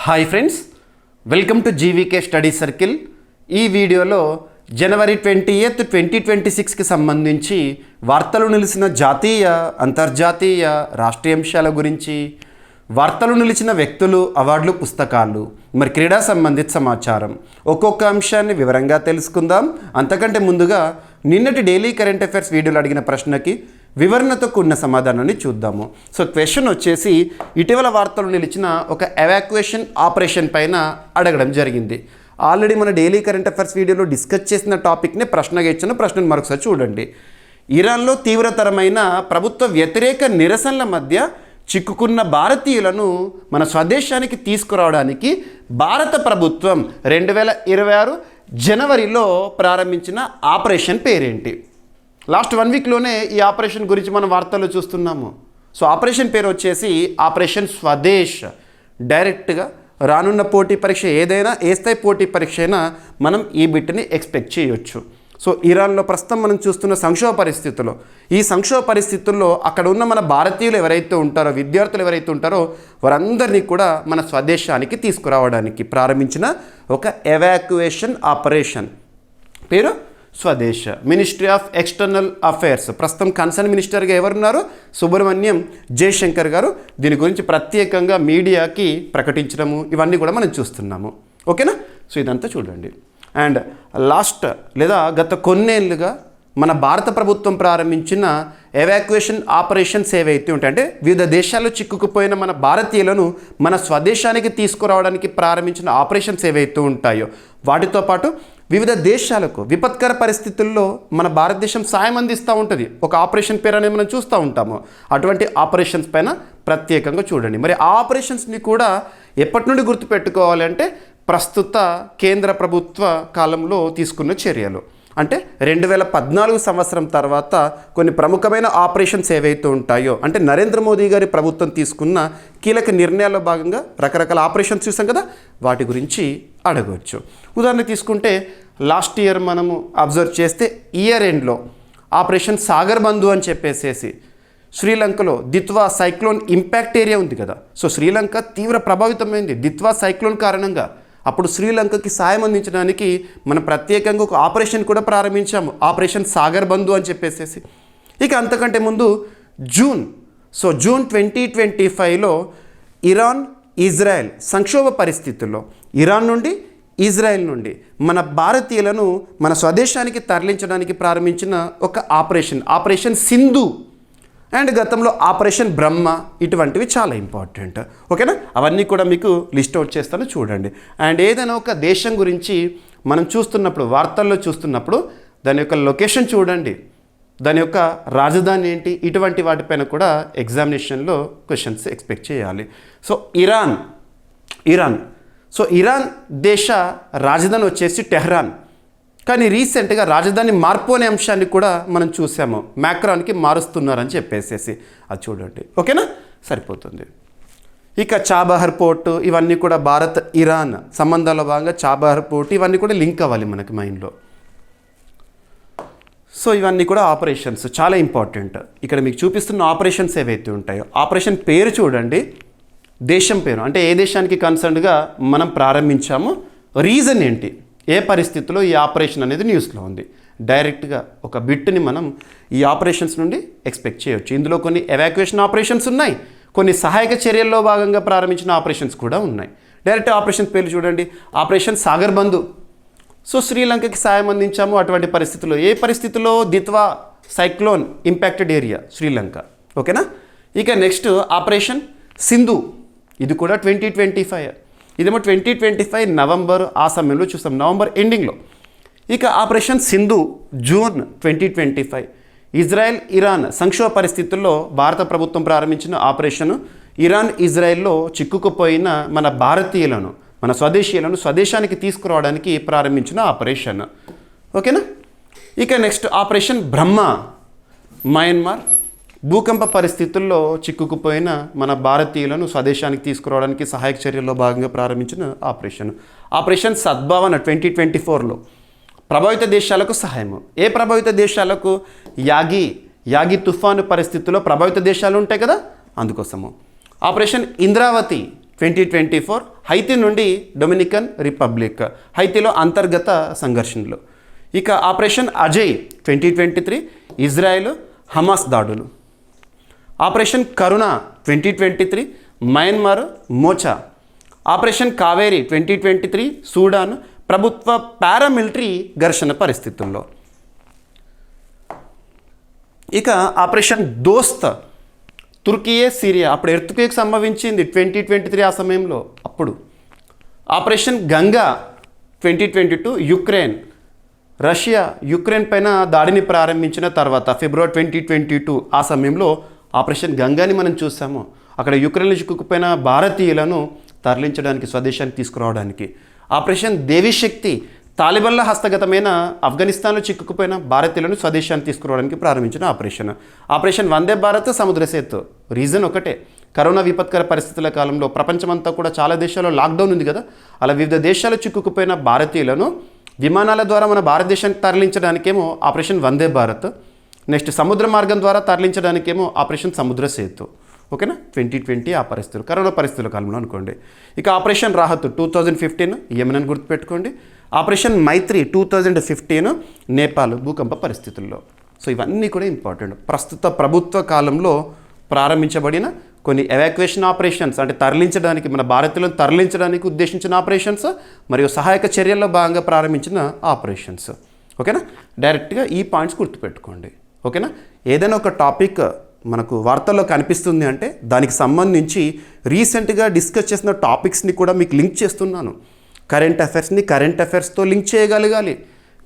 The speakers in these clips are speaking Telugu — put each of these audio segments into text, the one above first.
Hi friends, welcome to GVK study circle. ఈ వీడియోలో జనవరి 20th 2026కి సంబంధించి వార్తలు నిలిచిన జాతీయ, అంతర్జాతీయ, రాష్ట్రీయ అంశాల గురించి, వార్తలు నిలిచిన వ్యక్తులు, అవార్డులు, పుస్తకాలు, మరి క్రీడా సంబంధిత సమాచారం ఒక్కొక్క అంశాన్ని వివరంగా తెలుసుకుందాం. అంతకంటే ముందుగా నిన్నటి డైలీ కరెంట్ అఫైర్స్ వీడియోలో అడిగిన ప్రశ్నకి వివరణతో కూడిన సమాధానాన్ని చూద్దాము. సో క్వశ్చన్ వచ్చేసి, ఇటీవల వార్తలు నిలిచిన ఒక ఎవాక్యుయేషన్ ఆపరేషన్ పైన అడగడం జరిగింది. ఆల్రెడీ మన డైలీ కరెంట్ అఫైర్స్ వీడియోలో డిస్కస్ చేసిన టాపిక్ని ప్రశ్నగా ఇచ్చిన ప్రశ్నను మరొకసారి చూడండి. ఇరాన్లో తీవ్రతరమైన ప్రభుత్వ వ్యతిరేక నిరసనల మధ్య చిక్కుకున్న భారతీయులను మన స్వదేశానికి తీసుకురావడానికి భారత ప్రభుత్వం 2026 జనవరిలో ప్రారంభించిన ఆపరేషన్ పేరేంటి? లాస్ట్ 1 వీక్లోనే ఈ ఆపరేషన్ గురించి మనం వార్తల్లో చూస్తున్నాము. సో ఆపరేషన్ పేరు వచ్చేసి ఆపరేషన్ స్వదేశ్. డైరెక్ట్గా రానున్న పోటీ పరీక్ష ఏదైనా, ఏ స్థాయి పోటీ పరీక్ష అయినా మనం ఈ బిట్ని ఎక్స్పెక్ట్ చేయొచ్చు. సో ఇరాన్లో ప్రస్తుతం మనం చూస్తున్న సంక్షోభ పరిస్థితుల్లో, ఈ సంక్షోభ పరిస్థితుల్లో అక్కడ ఉన్న మన భారతీయులు ఎవరైతే ఉంటారో, విద్యార్థులు ఎవరైతే ఉంటారో వారందరినీ కూడా మన స్వదేశానికి తీసుకురావడానికి ప్రారంభించిన ఒక ఎవాక్యుయేషన్ ఆపరేషన్ పేరు Swades. Ministry of external affairs, ప్రస్తుతం కన్సర్న్ మినిస్టర్గా ఎవరున్నారు? సుబ్రహ్మణ్యం జయశంకర్ గారు. దీని గురించి ప్రత్యేకంగా మీడియాకి ప్రకటించడము, ఇవన్నీ కూడా మనం చూస్తున్నాము. ఓకేనా? సో ఇదంతా చూడండి. అండ్ లాస్ట్ లేదా గత కొన్నేళ్ళుగా మన భారత ప్రభుత్వం ప్రారంభించిన ఎవాక్యుయేషన్ ఆపరేషన్స్ ఏవైతే ఉంటాయంటే, వివిధ దేశాల్లో చిక్కుకుపోయిన మన భారతీయులను మన స్వదేశానికి తీసుకురావడానికి ప్రారంభించిన ఆపరేషన్స్ ఏవైతే ఉంటాయో, వాటితో పాటు వివిధ దేశాలకు విపత్కర పరిస్థితుల్లో మన భారతదేశం సాయం అందిస్తూ ఉంటుంది. ఒక ఆపరేషన్ పేరు అనేది మనం చూస్తూ ఉంటాము. అటువంటి ఆపరేషన్స్ పైన ప్రత్యేకంగా చూడండి. మరి ఆ ఆపరేషన్స్ని కూడా ఎప్పటి నుండి గుర్తుపెట్టుకోవాలి అంటే, ప్రస్తుత కేంద్ర ప్రభుత్వ కాలంలో తీసుకున్న చర్యలు. అంటే 2014 సంవత్సరం తర్వాత కొన్ని ప్రముఖమైన ఆపరేషన్స్ ఏవైతే ఉంటాయో, అంటే నరేంద్ర మోదీ గారి ప్రభుత్వం తీసుకున్న కీలక నిర్ణయాల్లో భాగంగా రకరకాల ఆపరేషన్స్ చూసాం కదా, వాటి గురించి అడగవచ్చు. ఉదాహరణ తీసుకుంటే లాస్ట్ ఇయర్ మనము అబ్జర్వ్ చేస్తే ఇయర్ ఎండ్లో ఆపరేషన్ సాగర్ బంధు అని చెప్పేసేసి శ్రీలంకలో దిత్వా సైక్లోన్ ఇంపాక్ట్ ఏరియా ఉంది కదా. సో శ్రీలంక తీవ్ర ప్రభావితమైంది దిత్వా సైక్లోన్ కారణంగా. అప్పుడు శ్రీలంకకి సాయం అందించడానికి మనం ప్రత్యేకంగా ఒక ఆపరేషన్ కూడా ప్రారంభించాము, ఆపరేషన్ సాగర్ బంధు అని చెప్పేసేసి. ఇక అంతకంటే ముందు జూన్ 2025లో ఇరాన్, ఇజ్రాయెల్ సంక్షోభ పరిస్థితుల్లో ఇరాన్ నుండి, ఇజ్రాయెల్ నుండి మన భారతీయులను మన స్వదేశానికి తరలించడానికి ప్రారంభించిన ఒక ఆపరేషన్ సింధు అండ్ గతంలో ఆపరేషన్ బ్రహ్మ, ఇటువంటివి చాలా ఇంపార్టెంట్. ఓకేనా? అవన్నీ కూడా మీకు లిస్ట్ అవుట్ చేస్తాను, చూడండి. అండ్ ఏదైనా ఒక దేశం గురించి మనం చూస్తున్నప్పుడు, వార్తల్లో చూస్తున్నప్పుడు దాని యొక్క లొకేషన్ చూడండి, దాని యొక్క రాజధాని ఏంటి, ఇటువంటి వాటిపైన కూడా ఎగ్జామినేషన్లో క్వశ్చన్స్ ఎక్స్పెక్ట్ చేయాలి. సో ఇరాన్ దేశ రాజధాని వచ్చేసి టెహ్రాన్. కానీ రీసెంట్గా రాజధాని మార్పు అనే అంశాన్ని కూడా మనం చూసాము, మ్యాక్రాన్కి మారుస్తున్నారని చెప్పేసేసి. అది చూడండి. ఓకేనా? సరిపోతుంది. ఇక చాబహార్ పోర్టు, ఇవన్నీ కూడా భారత్ ఇరాన్ సంబంధాల్లో భాగంగా చాబహార్ పోర్టు, ఇవన్నీ కూడా లింక్ అవ్వాలి మనకి మైండ్లో. సో ఇవన్నీ కూడా ఆపరేషన్స్ చాలా ఇంపార్టెంట్. ఇక్కడ మీకు చూపిస్తున్న ఆపరేషన్స్ ఏవైతే ఉంటాయో, ఆపరేషన్ పేరు చూడండి, దేశం పేరు అంటే ఏ దేశానికి కన్సర్న్డ్గా మనం ప్రారంభించాము, రీజన్ ఏంటి, ఏ పరిస్థితుల్లో ఈ ఆపరేషన్ అనేది న్యూస్లో ఉంది. డైరెక్ట్గా ఒక బిట్ని మనం ఈ ఆపరేషన్స్ నుండి ఎక్స్పెక్ట్ చేయవచ్చు. ఇందులో కొన్ని ఎవాక్యుయేషన్ ఆపరేషన్స్ ఉన్నాయి, కొన్ని సహాయక చర్యల్లో భాగంగా ప్రారంభించిన ఆపరేషన్స్ కూడా ఉన్నాయి. డైరెక్ట్ ఆపరేషన్ పేర్లు చూడండి, ఆపరేషన్ సాగర్ బంధు. సో శ్రీలంకకి సాయం అందించాము అటువంటి పరిస్థితుల్లో. ఏ పరిస్థితుల్లో? Ditwah cyclone impacted area Sri Lanka. ఓకేనా? ఇక నెక్స్ట్ ఆపరేషన్ సింధు, ఇది కూడా 2025. ఇదేమో 2025 నవంబర్ ఆ సమయంలో చూస్తాం, నవంబర్ ఎండింగ్లో. ఇక operation Sindhu June 2025. Israel, Iran సంక్షోభ పరిస్థితుల్లో భారత ప్రభుత్వం ప్రారంభించిన ఆపరేషన్. ఇరాన్, ఇజ్రాయెల్లో చిక్కుకుపోయిన మన భారతీయులను, మన స్వదేశీయులను స్వదేశానికి తీసుకురావడానికి ప్రారంభించిన ఆపరేషన్. ఓకేనా? ఇక నెక్స్ట్ ఆపరేషన్ బ్రహ్మ, మయన్మార్ భూకంప పరిస్థితుల్లో చిక్కుకుపోయిన మన భారతీయులను స్వదేశానికి తీసుకురావడానికి సహాయక చర్యల్లో భాగంగా ప్రారంభించిన ఆపరేషన్ సద్భావన 2024లో ప్రభావిత దేశాలకు సహాయము. ఏ ప్రభావిత దేశాలకు? యాగి తుఫాను పరిస్థితుల్లో ప్రభావిత దేశాలు ఉంటాయి కదా, అందుకోసము. ఆపరేషన్ ఇంద్రావతి 2024 హైతీ నుండి డొమినికన్ రిపబ్లిక్, హైతీలో అంతర్గత సంఘర్షణలు. ఇక ఆపరేషన్ అజయ్ 2023 ఇజ్రాయెల్ హమాస్ దాడులు. ఆపరేషన్ కరుణ 2023 Myanmar Mocha. Operation Kaveri 2023 Sudan ప్రభుత్వ పారామిలిటరీ ఘర్షణ పరిస్థితుల్లో. ఇక ఆపరేషన్ దోస్త్ తుర్కియే సిరియా, అప్పుడు ఎర్త్క్వేక్ సంభవించింది 2023 ఆ సమయంలో అప్పుడు. Operation Ganga 2022 Ukraine, Russia Ukraine పైన దాడిని ప్రారంభించిన తర్వాత ఫిబ్రవరి 2022 ఆ సమయంలో ఆపరేషన్ గంగాని మనం చూసాము. అక్కడ యుక్రెయిన్లో చిక్కుకుపోయిన భారతీయులను తరలించడానికి స్వదేశానికి తీసుకురావడానికి. ఆపరేషన్ దేవిశక్తి తాలిబాన్ల హస్తగతమైన ఆఫ్ఘనిస్తాన్లో చిక్కుకుపోయిన భారతీయులను స్వదేశాన్ని తీసుకురావడానికి ప్రారంభించిన ఆపరేషన్. ఆపరేషన్ వందే భారత్ సముద్ర సేతు. రీజన్ ఒకటే, కరోనా విపత్కర పరిస్థితుల కాలంలో ప్రపంచమంతా కూడా చాలా దేశాల్లో లాక్డౌన్ ఉంది కదా, అలా వివిధ దేశాలు చిక్కుకుపోయిన భారతీయులను విమానాల ద్వారా మన భారతదేశానికి తరలించడానికేమో ఆపరేషన్ వందే భారత్, నెక్స్ట్ సముద్ర మార్గం ద్వారా తరలించడానికేమో ఆపరేషన్ సముద్ర సేతు. ఓకేనా, 2020 ఆ పరిస్థితులు, కరోనా పరిస్థితుల కాలంలో అనుకోండి. ఇక ఆపరేషన్ రాహత్ 2015 యెమెన్ అని గుర్తుపెట్టుకోండి. ఆపరేషన్ మైత్రి 2015 నేపాల్ భూకంప పరిస్థితుల్లో. సో ఇవన్నీ కూడా ఇంపార్టెంట్. ప్రస్తుత ప్రభుత్వ కాలంలో ప్రారంభించబడిన కొన్ని ఎవాక్యుయేషన్ ఆపరేషన్స్, అంటే తరలించడానికి, మన భారతీయులను తరలించడానికి ఉద్దేశించిన ఆపరేషన్స్ మరియు సహాయక చర్యల్లో భాగంగా ప్రారంభించిన ఆపరేషన్స్. ఓకేనా, డైరెక్ట్గా ఈ పాయింట్స్ గుర్తుపెట్టుకోండి. ఓకేనా, ఏదైనా ఒక టాపిక్ మనకు వార్తల్లో కనిపిస్తుంది అంటే దానికి సంబంధించి రీసెంట్గా డిస్కస్ చేసిన టాపిక్స్ని కూడా మీకు లింక్ చేస్తున్నాను. కరెంట్ అఫైర్స్ని కరెంట్ అఫైర్స్తో లింక్ చేయగలగాలి,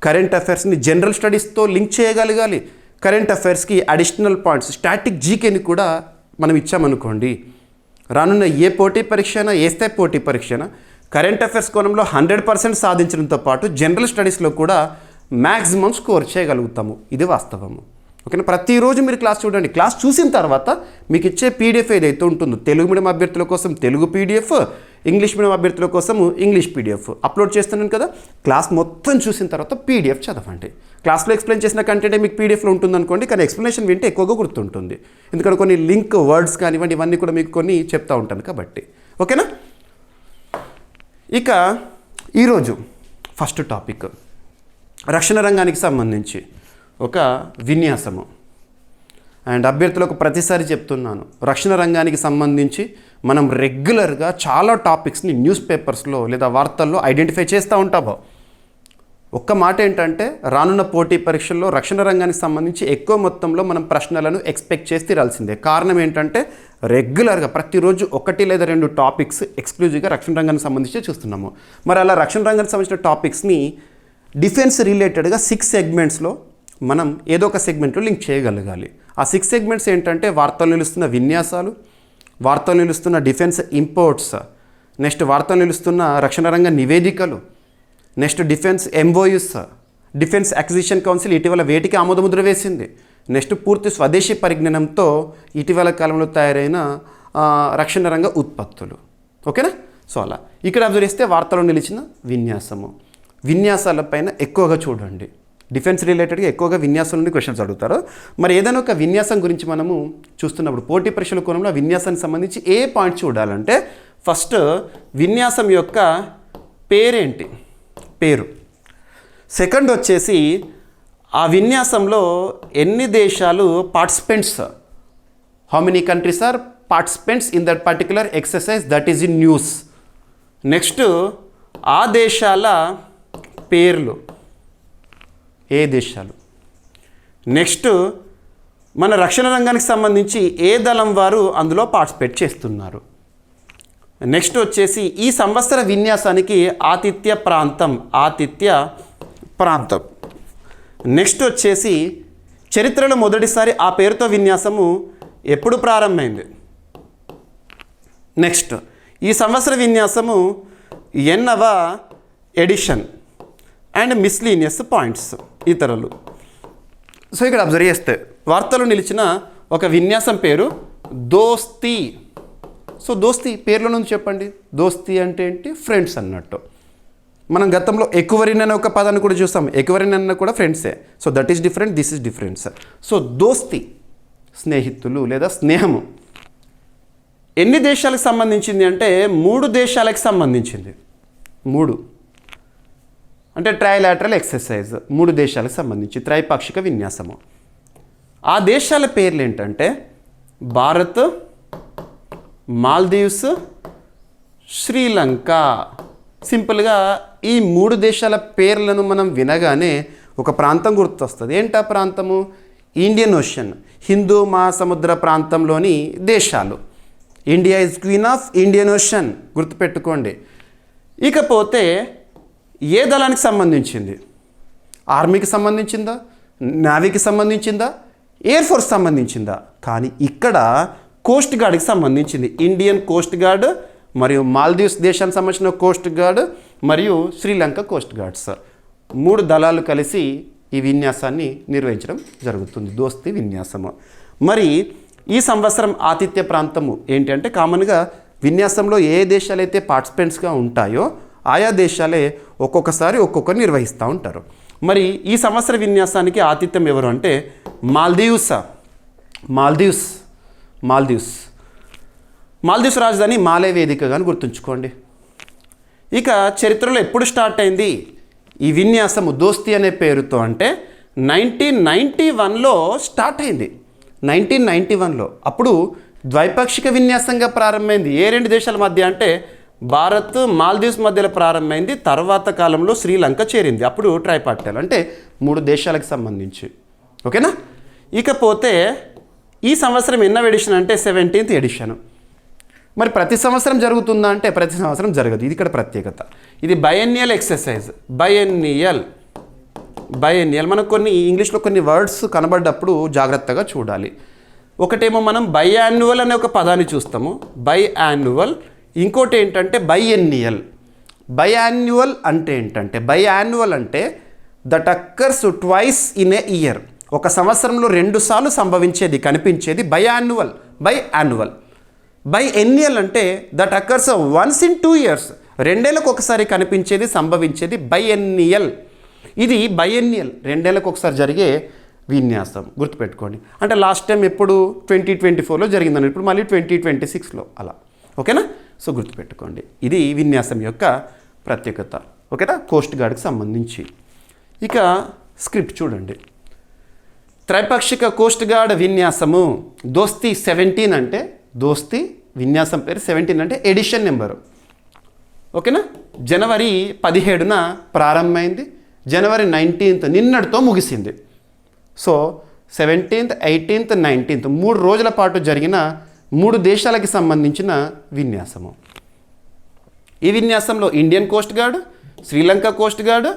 కరెంట్ అఫైర్స్ని జనరల్ స్టడీస్తో లింక్ చేయగలగాలి, కరెంట్ అఫైర్స్కి అడిషనల్ పాయింట్స్ స్టాటిక్ జీకేని కూడా మనం ఇచ్చామనుకోండి, రానున్న ఏ పోటీ పరీక్ష అయినా, ఏ స్థాయి పోటీ పరీక్ష అయినా కరెంట్ అఫైర్స్ కోణంలో 100% సాధించడంతో పాటు జనరల్ స్టడీస్లో కూడా మ్యాక్సిమం స్కోర్ చేయగలుగుతాము. ఇది వాస్తవము. ఓకేనా, ప్రతిరోజు మీరు క్లాస్ చూడండి. క్లాస్ చూసిన తర్వాత మీకు ఇచ్చే పీడిఎఫ్ ఏదైతే ఉంటుందో, తెలుగు మీడియం అభ్యర్థుల కోసం తెలుగు పీడిఎఫ్, ఇంగ్లీష్ మీడియం అభ్యర్థుల కోసం ఇంగ్లీష్ పీడిఎఫ్ అప్లోడ్ చేస్తున్నాను కదా. క్లాస్ మొత్తం చూసిన తర్వాత పీడిఎఫ్ చదవండి. క్లాస్లో ఎక్స్ప్లెయిన్ చేసిన కంటెంటే మీకు పీడిఎఫ్లో ఉంటుందనుకోండి, కానీ ఎక్స్ప్లెనేషన్ వింటే ఎక్కువగా గుర్తుంటుంది. ఎందుకంటే కొన్ని లింక్ వర్డ్స్ కానివ్వండి, ఇవన్నీ కూడా మీకు కొన్ని చెప్తూ ఉంటాను కాబట్టి. ఓకేనా, ఇక ఈరోజు ఫస్ట్ టాపిక్ రక్షణ రంగానికి సంబంధించి ఒక విన్యాసము. అండ్ అభ్యర్థులకు ప్రతిసారి చెప్తున్నాను, రక్షణ రంగానికి సంబంధించి మనం రెగ్యులర్గా చాలా టాపిక్స్ని న్యూస్ పేపర్స్లో లేదా వార్తల్లో ఐడెంటిఫై చేస్తూ ఉంటాము. ఒక్క మాట ఏంటంటే, రానున్న పోటీ పరీక్షల్లో రక్షణ రంగానికి సంబంధించి ఎక్కువ మొత్తంలో మనం ప్రశ్నలను ఎక్స్పెక్ట్ చేసి తీరాల్సిందే. కారణం ఏంటంటే, రెగ్యులర్గా ప్రతిరోజు 1 లేదా 2 టాపిక్స్ ఎక్స్క్లూజివ్గా రక్షణ రంగానికి సంబంధించి చూస్తున్నాము. మరి అలా రక్షణ రంగానికి సంబంధించిన టాపిక్స్ని డిఫెన్స్ రిలేటెడ్గా 6 సెగ్మెంట్స్లో మనం ఏదో ఒక సెగ్మెంట్లో లింక్ చేయగలగాలి. ఆ 6 సెగ్మెంట్స్ ఏంటంటే, వార్తలు నిలుస్తున్న విన్యాసాలు, వార్తలు నిలుస్తున్న డిఫెన్స్ ఇంపోర్ట్స్, నెక్స్ట్ వార్తలు నిలుస్తున్న రక్షణ రంగ నివేదికలు, next defence MoUs, defence acquisition council ఇటీవల వేటికి ఆమోదముద్ర వేసింది, నెక్స్ట్ పూర్తి స్వదేశీ పరిజ్ఞానంతో ఇటీవల కాలంలో తయారైన రక్షణ రంగ ఉత్పత్తులు. ఓకేనా, సో అలా ఇక్కడ అబ్జర్వ్ చేస్తే వార్తలు నిలిచిన విన్యాసము, విన్యాసాలపైన ఎక్కువగా చూడండి. డిఫెన్స్ రిలేటెడ్గా ఎక్కువగా విన్యాసం నుండి క్వశ్చన్స్ అడుగుతారు. మరి ఏదైనా ఒక విన్యాసం గురించి మనము చూస్తున్నప్పుడు పోటీ పరీక్షల కోణంలో విన్యాసానికి సంబంధించి ఏ పాయింట్ చూడాలంటే, ఫస్ట్ విన్యాసం యొక్క పేరేంటి, పేరు. సెకండ్ వచ్చేసి ఆ విన్యాసంలో ఎన్ని దేశాలు participants, how many countries are participants in that particular exercise that is in news. Next ఆ దేశాల పేర్లు, ఏ దేశాలు. నెక్స్ట్ మన రక్షణ రంగానికి సంబంధించి ఏ దళం వారు అందులో పార్టిసిపేట్ చేస్తున్నారు. నెక్స్ట్ వచ్చేసి ఈ సంవత్సర విన్యాసానికి ఆతిథ్య ప్రాంతం. నెక్స్ట్ వచ్చేసి చరిత్రలో మొదటిసారి ఆ పేరుతో విన్యాసము ఎప్పుడు ప్రారంభమైంది. నెక్స్ట్ ఈ సంవత్సర విన్యాసము ఎన్నవ ఎడిషన్ అండ్ మిస్లీనియస్ పాయింట్స్ ఇతరులు. సో ఇక్కడ అబ్జర్వ్ చేస్తే వార్తలు నిలిచిన ఒక విన్యాసం పేరు దోస్తీ. సో దోస్తీ పేర్లో నుంచి చెప్పండి, దోస్తీ అంటే ఏంటి, ఫ్రెండ్స్ అన్నట్టు. మనం గతంలో ఎక్వరిన్ అనే ఒక పదాన్ని కూడా చూస్తాం, ఎక్వరిన్ అన్న కూడా ఫ్రెండ్సే. So that is different, this is different. So దోస్తీ స్నేహితులు లేదా స్నేహము. ఎన్ని దేశాలకు సంబంధించింది అంటే 3 దేశాలకు సంబంధించింది. 3 అంటే ట్రైలాటరల్ ఎక్సర్సైజ్, 3 దేశాలకు సంబంధించి త్రైపాక్షిక విన్యాసము. ఆ దేశాల పేర్లు ఏంటంటే భారత్, మాల్దీవ్స్, శ్రీలంక. సింపుల్గా ఈ 3 దేశాల పేర్లను మనం వినగానే ఒక ప్రాంతం గుర్తొస్తుంది. ఏంటా ప్రాంతము? ఇండియన్ ఓషన్, హిందూ మహాసముద్ర ప్రాంతంలోని దేశాలు. India is queen of Indian ocean, గుర్తుపెట్టుకోండి. ఇకపోతే ఏ దళానికి సంబంధించింది? ఆర్మీకి సంబంధించిందా, నేవీకి సంబంధించిందా, ఎయిర్ ఫోర్స్ సంబంధించిందా? కానీ ఇక్కడ కోస్ట్ గార్డ్కి సంబంధించింది. ఇండియన్ కోస్ట్ గార్డ్ మరియు మాల్దీవ్స్ దేశానికి సంబంధించిన కోస్ట్ గార్డ్ మరియు శ్రీలంక కోస్ట్ గార్డ్స్ 3 దళాలు కలిసి ఈ విన్యాసాన్ని నిర్వహించడం జరుగుతుంది, దోస్తీ విన్యాసము. మరి ఈ సంవత్సరం ఆతిథ్య ప్రాంతము ఏంటి అంటే కామన్గా విన్యాసంలో ఏ దేశాలు అయితే పార్టిసిపెంట్స్గా ఉంటాయో ఆయా దేశాలే ఒక్కొక్కసారి ఒక్కొక్కరు నిర్వహిస్తూ ఉంటారు. మరి ఈ సంవత్సర విన్యాసానికి ఆతిథ్యం ఎవరు అంటే మాల్దీవ్స్ రాజధాని మాలే వేదికగా గుర్తుంచుకోండి. ఇక చరిత్రలో ఎప్పుడు స్టార్ట్ అయింది ఈ విన్యాసము దోస్తీ అనే పేరుతో అంటే 1991లో స్టార్ట్ అయింది. 1991లో అప్పుడు ద్వైపాక్షిక విన్యాసంగా ప్రారంభమైంది. ఏ 2 దేశాల మధ్య అంటే భారత్, మాల్దీవ్స్ మధ్యలో ప్రారంభమైంది. తర్వాత కాలంలో శ్రీలంక చేరింది. అప్పుడు ట్రైపార్టైల్ అంటే 3 దేశాలకు సంబంధించి. ఓకేనా? ఇకపోతే ఈ సంవత్సరం ఎన్నో ఎడిషన్ అంటే 17th ఎడిషన్. మరి ప్రతి సంవత్సరం జరుగుతుందా అంటే ప్రతి సంవత్సరం జరగదు. ఇది ఇక్కడ ప్రత్యేకత. ఇది బయన్నియల్ ఎక్సర్సైజ్. బయన్నియల్ మనకు కొన్ని ఇంగ్లీష్లో కొన్ని వర్డ్స్ కనబడ్డప్పుడు జాగ్రత్తగా చూడాలి. ఒకటేమో మనం బైయాన్యువల్ అనే ఒక పదాన్ని చూస్తాము, బైయాన్యువల్. ఇంకోటి ఏంటంటే బైఎన్నియల్. బైయాన్యువల్ అంటే ఏంటంటే బైయాన్యువల్ అంటే that occurs twice in a year. ఒక సంవత్సరంలో 2 సార్లు సంభవించేది, కనిపించేది బైయాన్యువల్. బైఎన్నియల్ అంటే that occurs once in 2 years. 2 ఏళ్ళకు ఒకసారి కనిపించేది, సంభవించేది బైఎన్నియల్. ఇది బైఎన్నియల్ 2 ఏళ్ళకు ఒకసారి జరిగే విన్యాసం, గుర్తుపెట్టుకోండి. అంటే లాస్ట్ టైం ఎప్పుడు 2024లో జరిగిందని, ఇప్పుడు మళ్ళీ 2026లో అలా. ఓకేనా? సో గుర్తుపెట్టుకోండి, ఇది విన్యాసం యొక్క ప్రత్యేకత. ఓకేనా? కోస్ట్ గార్డ్కి సంబంధించి. ఇక స్క్రిప్ట్ చూడండి. త్రైపాక్షిక కోస్ట్ గార్డ్ విన్యాసము దోస్తీ 17 అంటే దోస్తీ విన్యాసం పేరు 17 అంటే ఎడిషన్ నెంబరు. ఓకేనా? జనవరి 17న ప్రారంభమైంది, జనవరి 19th నిన్నటితో ముగిసింది. సో 17th, 18th, 19th 3 రోజుల పాటు జరిగిన 3 దేశాలకి సంబంధించిన విన్యాసము. ఈ విన్యాసంలో Indian coast guard, Sri Lanka coast guard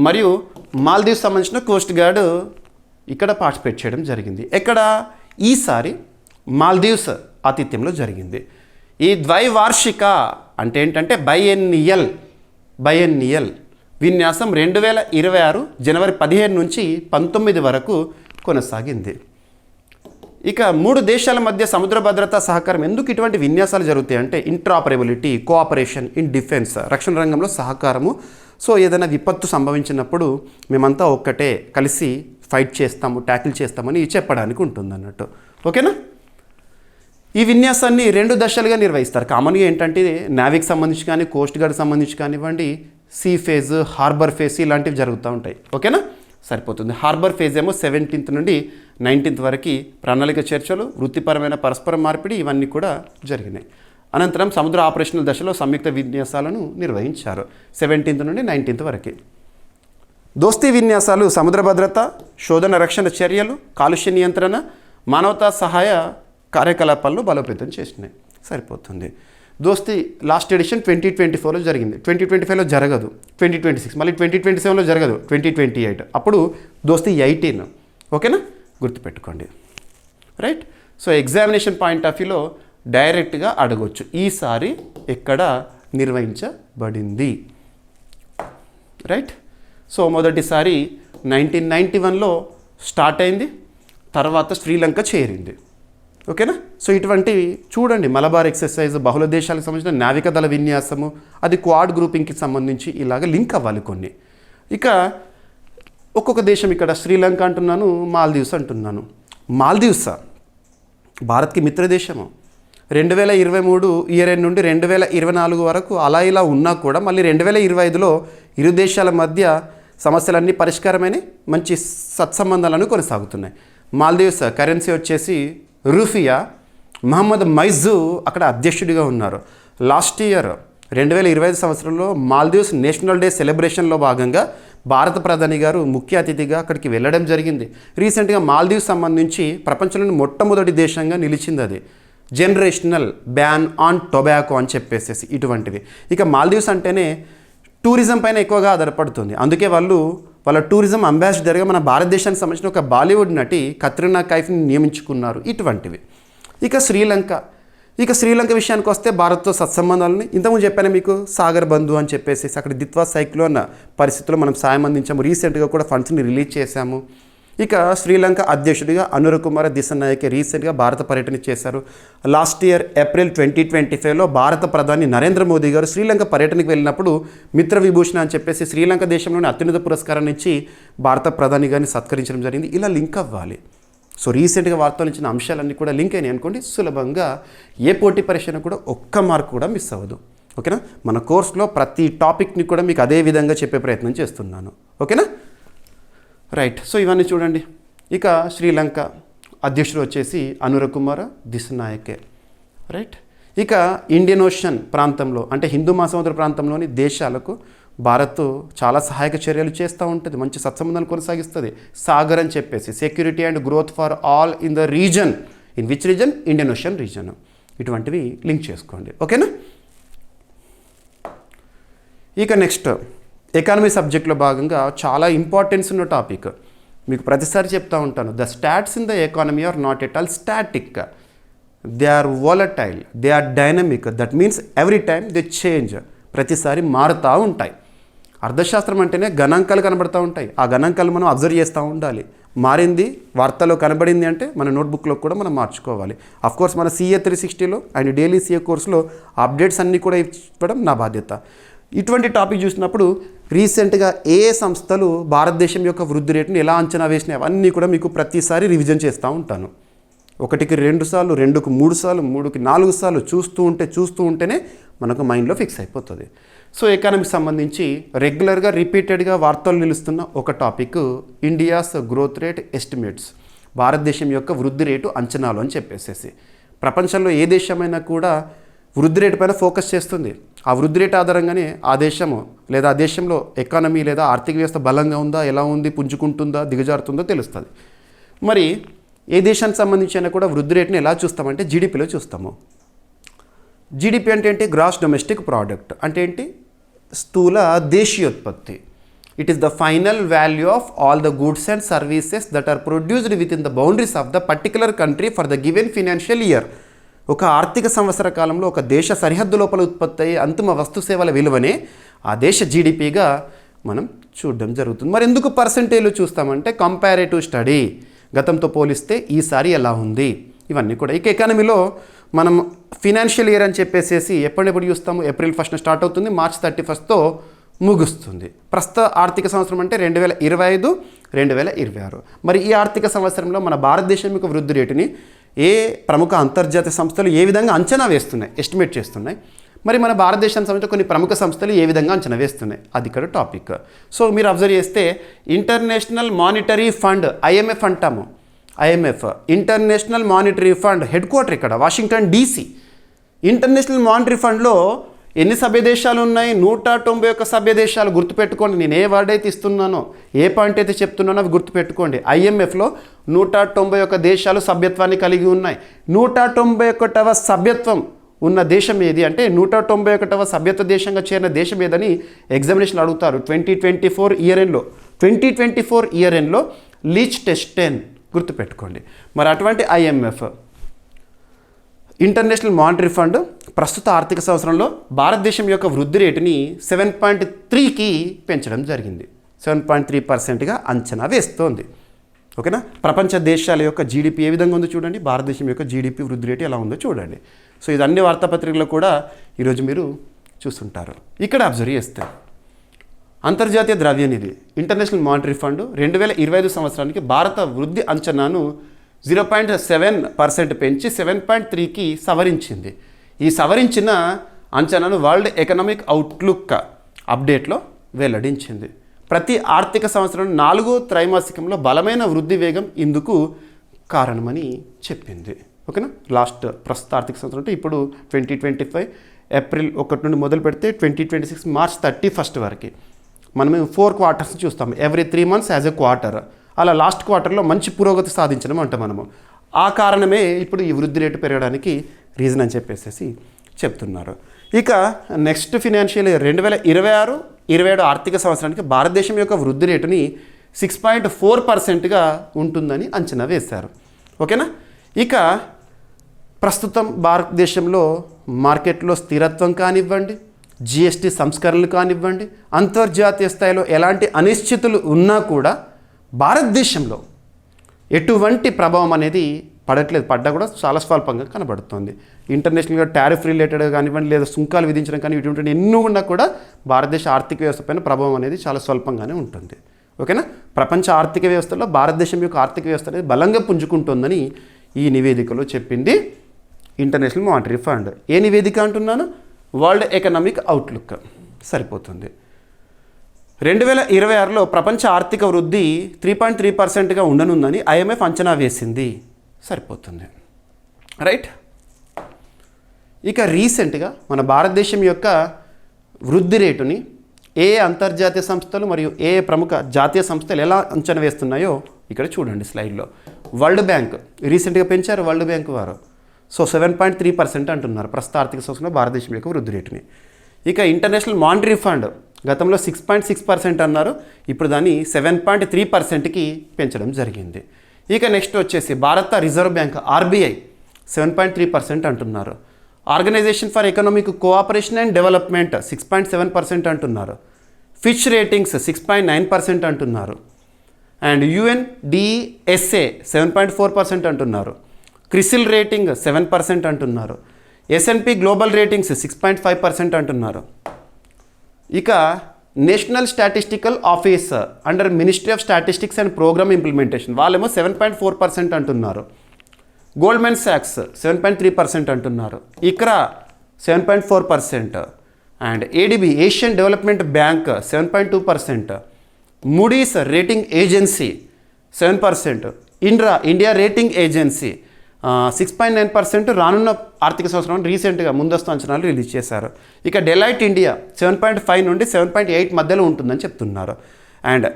మరియు మాల్దీవ్స్ సంబంధించిన కోస్ట్ గార్డ్ ఇక్కడ పార్టిసిపేట్ చేయడం జరిగింది. ఎక్కడ? ఈసారి మాల్దీవ్స్ ఆతిథ్యంలో జరిగింది. ఈ ద్వైవార్షిక అంటే ఏంటంటే బైఎన్నియల్ విన్యాసం 2026 జనవరి 15 నుంచి 19 వరకు కొనసాగింది. ఇక 3 దేశాల మధ్య సముద్ర భద్రతా సహకారం. ఎందుకు ఇటువంటి విన్యాసాలు జరుగుతాయి అంటే ఇంట్రాపరబిలిటీ, కోఆపరేషన్ ఇన్ డిఫెన్స్, రక్షణ రంగంలో సహకారము. సో ఏదైనా విపత్తు సంభవించినప్పుడు మేమంతా ఒక్కటే కలిసి ఫైట్ చేస్తాము, ట్యాకిల్ చేస్తామని చెప్పడానికి ఉంటుంది అన్నట్టు. ఓకేనా? ఈ విన్యాసాన్ని 2 దశలుగా నిర్వహిస్తారు. కామన్గా ఏంటంటే నేవీకి సంబంధించి కానీ, కోస్ట్ గార్డ్కి సంబంధించి కానివ్వండి, సీ ఫేజ్, హార్బర్ ఫేజ్ ఇలాంటివి జరుగుతూ ఉంటాయి. ఓకేనా? సరిపోతుంది. హార్బర్ ఫేజ్ ఏమో 17th నుండి 19th వరకు ప్రణాళిక చర్చలు, వృత్తిపరమైన పరస్పర మార్పిడి ఇవన్నీ కూడా జరిగినాయి. అనంతరం సముద్ర ఆపరేషనల్ దశలో సంయుక్త విన్యాసాలను నిర్వహించారు 17th నుండి 19th వరకు. దోస్తీ విన్యాసాలు సముద్ర భద్రత, శోధన రక్షణ చర్యలు, కాలుష్య నియంత్రణ, మానవతా సహాయ కార్యకలాపాలను బలోపేతం చేసినాయి. సరిపోతుంది. దోస్తీ లాస్ట్ ఎడిషన్ 2024లో జరిగింది. 2025లో జరగదు, 2026, మళ్ళీ 2027లో జరగదు, 2028. అప్పుడు దోస్తీ 18. ఓకేనా? గుర్తుపెట్టుకోండి. Right? So examination point of వ్యూలో డైరెక్ట్గా అడగొచ్చు ఈసారి ఎక్కడ నిర్వహించబడింది. రైట్? సో మొదటిసారి 1991లో స్టార్ట్ అయింది, తర్వాత శ్రీలంక చేరింది. ఓకేనా? సో ఇటువంటివి చూడండి. మలబార్ ఎక్సర్సైజ్, బహుళ దేశాలకు సంబంధించిన నావికా దళ విన్యాసము, అది క్వాడ్ గ్రూపింగ్కి సంబంధించి ఇలాగ లింక్ అవ్వాలి కొన్ని. ఇక ఒక్కొక్క దేశం, ఇక్కడ శ్రీలంక అంటున్నాను, మాల్దీవ్స్ అంటున్నాను. మాల్దీవ్స్ భారత్కి మిత్రదేశము. 2023 ఇయర్ ఎండ్ నుండి 2024 వరకు అలా ఇలా ఉన్నా కూడా మళ్ళీ 2025లో ఇరు దేశాల మధ్య సమస్యలన్నీ పరిష్కారమైన మంచి సత్సంబంధాలను కొనసాగుతున్నాయి. మాల్దీవ్స్ కరెన్సీ వచ్చేసి రూఫియా. మహమ్మద్ మైజు అక్కడ అధ్యక్షుడిగా ఉన్నారు. లాస్ట్ ఇయర్ 2025 సంవత్సరంలో మాల్దీవ్స్ నేషనల్ డే సెలబ్రేషన్లో భాగంగా భారత ప్రధాని గారు ముఖ్య అతిథిగా అక్కడికి వెళ్ళడం జరిగింది. రీసెంట్గా మాల్దీవ్స్ సంబంధించి ప్రపంచంలోని మొట్టమొదటి దేశంగా నిలిచింది. అది జనరేషనల్ బ్యాన్ ఆన్ టొబాకో అని చెప్పేసి ఇటువంటివి. ఇక మాల్దీవ్స్ అంటేనే టూరిజం పైన ఎక్కువగా ఆధారపడుతుంది. అందుకే వాళ్ళ టూరిజం అంబాసిడర్గా మన భారతదేశానికి సంబంధించిన ఒక బాలీవుడ్ నటి కత్రినా కైఫ్ని నియమించుకున్నారు. ఇటువంటివి. ఇక శ్రీలంక విషయానికి వస్తే భారత్తో సత్సంబంధాలని ఇంతకుముందు చెప్పాను మీకు, సాగర్ బంధు అని చెప్పేసి అక్కడ దిత్వా సైక్లోన్ పరిస్థితుల్లో మనం సాయం అందించాము. రీసెంట్గా కూడా ఫండ్స్ని రిలీజ్ చేశాము. ఇక శ్రీలంక అధ్యక్షుడిగా అనురకుమార దిశనాయకే రీసెంట్గా భారత పర్యటన చేశారు. లాస్ట్ ఇయర్ ఏప్రిల్ 2025లో భారత ప్రధాని నరేంద్ర మోదీ గారు శ్రీలంక పర్యటనకు వెళ్ళినప్పుడు మిత్ర విభూషణ అని చెప్పేసి శ్రీలంక దేశంలోని అత్యున్నత పురస్కారాన్ని ఇచ్చి భారత ప్రధాని గారిని సత్కరించడం జరిగింది. ఇలా లింక్ అవ్వాలి. సో రీసెంట్గా వార్తలు ఇచ్చిన అంశాలన్నీ కూడా లింక్ అయినాయి అనుకోండి, సులభంగా ఏ పోటీ పరీక్షను కూడా ఒక్క మార్క్ కూడా మిస్ అవ్వదు. ఓకేనా? మన కోర్సులో ప్రతి టాపిక్ని కూడా మీకు అదే విధంగా చెప్పే ప్రయత్నం చేస్తున్నాను. ఓకేనా? రైట్. సో ఇవన్నీ చూడండి. ఇక శ్రీలంక అధ్యక్షుడు వచ్చేసి అనురకుమార దిశనాయకే. రైట్. ఇక ఇండియన్ ఓషన్ ప్రాంతంలో అంటే హిందూ మహాసముద్ర ప్రాంతంలోని దేశాలకు భారత్ చాలా సహాయక చర్యలు చేస్తూ ఉంటుంది, మంచి సత్సంబంధాలు కొనసాగిస్తుంది. సాగర్ అని చెప్పేసి security and growth for all in the reason. In which reason? Indian ocean reason. ఇటువంటివి లింక్ చేసుకోండి. ఓకేనా? ఇక నెక్స్ట్ ఎకానమీ సబ్జెక్ట్లో భాగంగా చాలా ఇంపార్టెన్స్ ఉన్న టాపిక్, మీకు ప్రతిసారి చెప్తా ఉంటాను. The stats in the economy are not at all static, they are volatile, they are dynamic. That means every time they change. ప్రతిసారి మారుతూ ఉంటాయి. అర్థశాస్త్రం అంటేనే గణాంకాలు కనబడుతూ ఉంటాయి. ఆ గణాంకాలు మనం అబ్జర్వ్ చేస్తూ ఉండాలి. మారింది వార్తలో కనబడింది అంటే మన నోట్బుక్లో కూడా మనం మార్చుకోవాలి. అఫ్కోర్స్ మన CA 360లో అండ్ డైలీ CA కోర్సులో అప్డేట్స్ అన్నీ కూడా ఇవ్వడం నా బాధ్యత. ఇటువంటి టాపిక్ చూసినప్పుడు రీసెంట్గా ఏ సంస్థలు భారతదేశం యొక్క వృద్ధి రేటును ఎలా అంచనా వేసినాయి అవన్నీ కూడా మీకు ప్రతిసారి రివిజన్ చేస్తూ ఉంటాను. 1కి 2 సార్లు, 2కి 3 సార్లు, 3కి 4 సార్లు చూస్తూ ఉంటేనే మనకు మైండ్లో ఫిక్స్ అయిపోతుంది. సో ఎకానమీకి సంబంధించి రెగ్యులర్గా రిపీటెడ్గా వార్తలు నిలుస్తున్న ఒక topic India's growth rate estimates, భారతదేశం యొక్క వృద్ధి రేటు అంచనాలు అని చెప్పేసి. ప్రపంచంలో ఏ దేశమైనా కూడా వృద్ధి రేటు పైన ఫోకస్ చేస్తుంది. ఆ వృద్ధి రేటు ఆధారంగానే ఆ దేశము లేదా ఆ దేశంలో ఎకానమీ లేదా ఆర్థిక వ్యవస్థ బలంగా ఉందా, ఎలా ఉంది, పుంజుకుంటుందా, దిగజారుతుందో తెలుస్తుంది. మరి ఏ దేశానికి సంబంధించి అయినా కూడా వృద్ధి రేటుని ఎలా చూస్తామంటే జీడిపిలో చూస్తాము. జీడిపి అంటే ఏంటి? గ్రాస్ డొమెస్టిక్ ప్రోడక్ట్ అంటే ఏంటి? స్థూల దేశీయోత్పత్తి. It is the final value of all the goods and services that are produced within the boundaries of the particular country for the given financial year. ఒక ఆర్థిక సంవత్సర కాలంలో ఒక దేశ సరిహద్దు లోపల ఉత్పత్తి అయ్యే అంతిమ వస్తు సేవల విలువనే ఆ దేశ జీడిపిగా మనం చూడడం జరుగుతుంది. మరి ఎందుకు పర్సెంటేజ్లు చూస్తామంటే కంపారేటివ్ స్టడీ, గతంతో పోలిస్తే ఈసారి ఎలా ఉంది, ఇవన్నీ కూడా. ఇక ఎకానమీలో మనం ఫినాన్షియల్ ఇయర్ అని చెప్పేసి ఎప్పుడెప్పుడు చూస్తాము? April 1st స్టార్ట్ అవుతుంది, March 31st ముగుస్తుంది. ప్రస్తుత ఆర్థిక సంవత్సరం అంటే 2025, 2026. మరి ఈ ఆర్థిక సంవత్సరంలో మన భారతదేశం యొక్క వృద్ధి రేటుని ఏ ప్రముఖ అంతర్జాతీయ సంస్థలు ఏ విధంగా అంచనా వేస్తున్నాయి, ఎస్టిమేట్ చేస్తున్నాయి. మరి మన భారతదేశానికి సంబంధించిన కొన్ని ప్రముఖ సంస్థలు ఏ విధంగా అంచనా వేస్తున్నాయి, అది ఇక్కడ టాపిక్. సో మీరు అబ్జర్వ్ చేస్తే ఇంటర్నేషనల్ మానిటరీ ఫండ్, IMF అంటాము. IMF international monetary fund head quarter ఇక్కడ వాషింగ్టన్ DC. ఇంటర్నేషనల్ మానిటరీ ఫండ్లో ఎన్ని సభ్య దేశాలు ఉన్నాయి? 191 సభ్య దేశాలు. గుర్తుపెట్టుకోండి, నేను ఏ వర్డ్ అయితే ఇస్తున్నానో, ఏ పాయింట్ అయితే చెప్తున్నానో అవి గుర్తుపెట్టుకోండి. IMFలో 191 దేశాలు సభ్యత్వాన్ని కలిగి ఉన్నాయి. 191వ సభ్యత్వం ఉన్న దేశం ఏది అంటే 191వ సభ్యత్వ దేశంగా చేరిన దేశం ఏదని ఎగ్జామినేషన్ అడుగుతారు. 2024 ఇయర్ ఎండ్లో లీచ్టెన్స్టైన్ గుర్తుపెట్టుకోండి. మరి అటువంటి IMF ఇంటర్నేషనల్ మానిటరీ ఫండ్ ప్రస్తుత ఆర్థిక సంవత్సరంలో భారతదేశం యొక్క వృద్ధి రేటుని 7.3కి పెంచడం జరిగింది. 7.3%గా అంచనా వేస్తోంది. ఓకేనా? ప్రపంచ దేశాల యొక్క జీడిపి ఏ విధంగా ఉందో చూడండి, భారతదేశం యొక్క జీడిపి వృద్ధి రేటు ఎలా ఉందో చూడండి. సో ఇది అన్ని వార్తాపత్రికల్లో కూడా ఈరోజు మీరు చూస్తుంటారు. ఇక్కడ అబ్జర్వ్ చేస్తే అంతర్జాతీయ ద్రవ్యనిధి ఇంటర్నేషనల్ మానిటరీ ఫండ్ 2025 సంవత్సరానికి భారత వృద్ధి అంచనాను 0.7% పెంచి 7.3కి సవరించింది. ఈ సవరించిన అంచనాను వరల్డ్ ఎకనామిక్ అవుట్లుక్ అప్డేట్లో వెల్లడించింది. ప్రతి ఆర్థిక సంవత్సరం 4వ త్రైమాసికంలో బలమైన వృద్ధి వేగం ఇందుకు కారణమని చెప్పింది. ఓకేనా, ప్రస్తుత ఆర్థిక సంవత్సరం అంటే ఇప్పుడు 2025 ఏప్రిల్ 1 నుండి మొదలు పెడితే 2026 మార్చ్ 31 వరకు మనం 4 క్వార్టర్స్ చూస్తాం. Every 3 months as a quarter. అలా లాస్ట్ క్వార్టర్లో మంచి పురోగతి సాధించడం అంట మనము. ఆ కారణమే ఇప్పుడు ఈ వృద్ధి రేటు పెరగడానికి రీజన్ అని చెప్పేసి చెప్తున్నారు. ఇక నెక్స్ట్ ఫినాన్షియల్ ఇయర్ 2026-27 ఆర్థిక సంవత్సరానికి భారతదేశం యొక్క వృద్ధి రేటుని 6.4%గా ఉంటుందని అంచనా వేశారు. ఓకేనా, ఇక ప్రస్తుతం భారతదేశంలో మార్కెట్లో స్థిరత్వం కానివ్వండి, జిఎస్టీ సంస్కరణలు కానివ్వండి, అంతర్జాతీయ స్థాయిలో ఎలాంటి అనిశ్చితులు ఉన్నా కూడా భారతదేశంలో ఎటువంటి ప్రభావం అనేది పడట్లేదు. పడ్డా కూడా చాలా స్వల్పంగా కనబడుతుంది. ఇంటర్నేషనల్గా టారిఫ్ రిలేటెడ్ కానివ్వండి, లేదా సుంకాలు విధించడం కానీ ఇటువంటి ఎన్నో ఉన్నా కూడా భారతదేశ ఆర్థిక వ్యవస్థ పైన ప్రభావం అనేది చాలా స్వల్పంగానే ఉంటుంది. ఓకేనా, ప్రపంచ ఆర్థిక వ్యవస్థలో భారతదేశం యొక్క ఆర్థిక వ్యవస్థ అనేది బలంగా పుంజుకుంటుందని ఈ నివేదికలో చెప్పింది ఇంటర్నేషనల్ మానిటరీ ఫండ్. ఏ నివేదిక అంటున్నాను? World economic outlook. సరిపోతుంది. 2026లో ప్రపంచ ఆర్థిక వృద్ధి 3.3%గా ఉండనుందని IMF అంచనా వేసింది. సరిపోతుంది. రైట్. ఇక రీసెంట్గా మన భారతదేశం యొక్క వృద్ధి రేటుని ఏ అంతర్జాతీయ సంస్థలు మరియు ఏ ప్రముఖ జాతీయ సంస్థలు ఎలా అంచనా వేస్తున్నాయో ఇక్కడ చూడండి స్లైడ్లో. వరల్డ్ బ్యాంక్ రీసెంట్గా పెంచారు వరల్డ్ బ్యాంక్ వారు. సో 7.3% అంటున్నారు ప్రస్తుత ఆర్థిక సంవత్సరంలో భారతదేశం యొక్క వృద్ధి రేటుని. ఇక ఇంటర్నేషనల్ మానిటరీ ఫండ్ గతంలో 6.6% అన్నారు, ఇప్పుడు దాన్ని 7.3%కి పెంచడం జరిగింది. ఇక నెక్స్ట్ వచ్చేసి భారత రిజర్వ్ బ్యాంక్ RBI 7.3% అంటున్నారు. Organisation for economic cooperation and development 6.7% అంటున్నారు. ఫిచ్ రేటింగ్స్ 6.9% అంటున్నారు. అండ్ UNDSA 7.4% అంటున్నారు. క్రిసిల్ రేటింగ్ 7% అంటున్నారు. S&P గ్లోబల్ రేటింగ్స్ 6.5% అంటున్నారు. ఇక national statistical office under ministry of statistics and programme implementation వాళ్ళేమో 7.4% అంటున్నారు. గోల్డ్మెన్ సాక్స్ 7.3% అంటున్నారు. ICRA 7.4%. And ADB Asian development bank 7.2%. Moody's rating agency 7%. India rating agency 6.9% రానున్న ఆర్థిక సంవత్సరం రీసెంట్గా ముందస్తు అంచనాలు రిలీజ్ చేశారు. ఇక డెలైట్ ఇండియా 7.5 నుండి 7.8 మధ్యలో ఉంటుందని చెప్తున్నారు. అండ్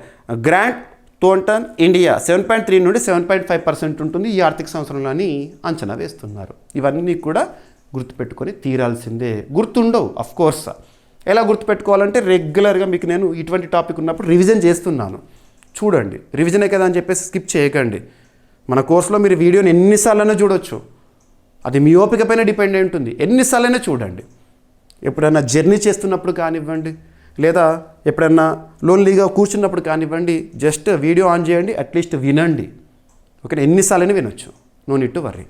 గ్రాంట్ థోర్న్టన్ ఇండియా 7.3 నుండి 7.5% ఉంటుంది ఈ ఆర్థిక సంవత్సరంలో అని అంచనా వేస్తున్నారు. ఇవన్నీ కూడా గుర్తుపెట్టుకొని తీరాల్సిందే. గుర్తుండవు అఫ్కోర్స్. ఎలా గుర్తుపెట్టుకోవాలంటే రెగ్యులర్గా మీకు నేను ఇటువంటి టాపిక్ ఉన్నప్పుడు రివిజన్ చేస్తున్నాను. చూడండి, రివిజనే కదా అని చెప్పేసి స్కిప్ చేయకండి. మన కోర్సులో మీరు వీడియోని ఎన్నిసార్లైనా చూడొచ్చు. అది మీ ఓపిక పైన డిపెండ్ అయి ఉంటుంది. ఎన్నిసార్లైనా చూడండి. ఎప్పుడైనా జర్నీ చేస్తున్నప్పుడు కానివ్వండి, లేదా ఎప్పుడైనా లోన్లీగా కూర్చున్నప్పుడు కానివ్వండి, జస్ట్ వీడియో ఆన్ చేయండి, అట్లీస్ట్ వినండి. ఓకే, ఎన్నిసార్లైనా వినొచ్చు. No need to worry.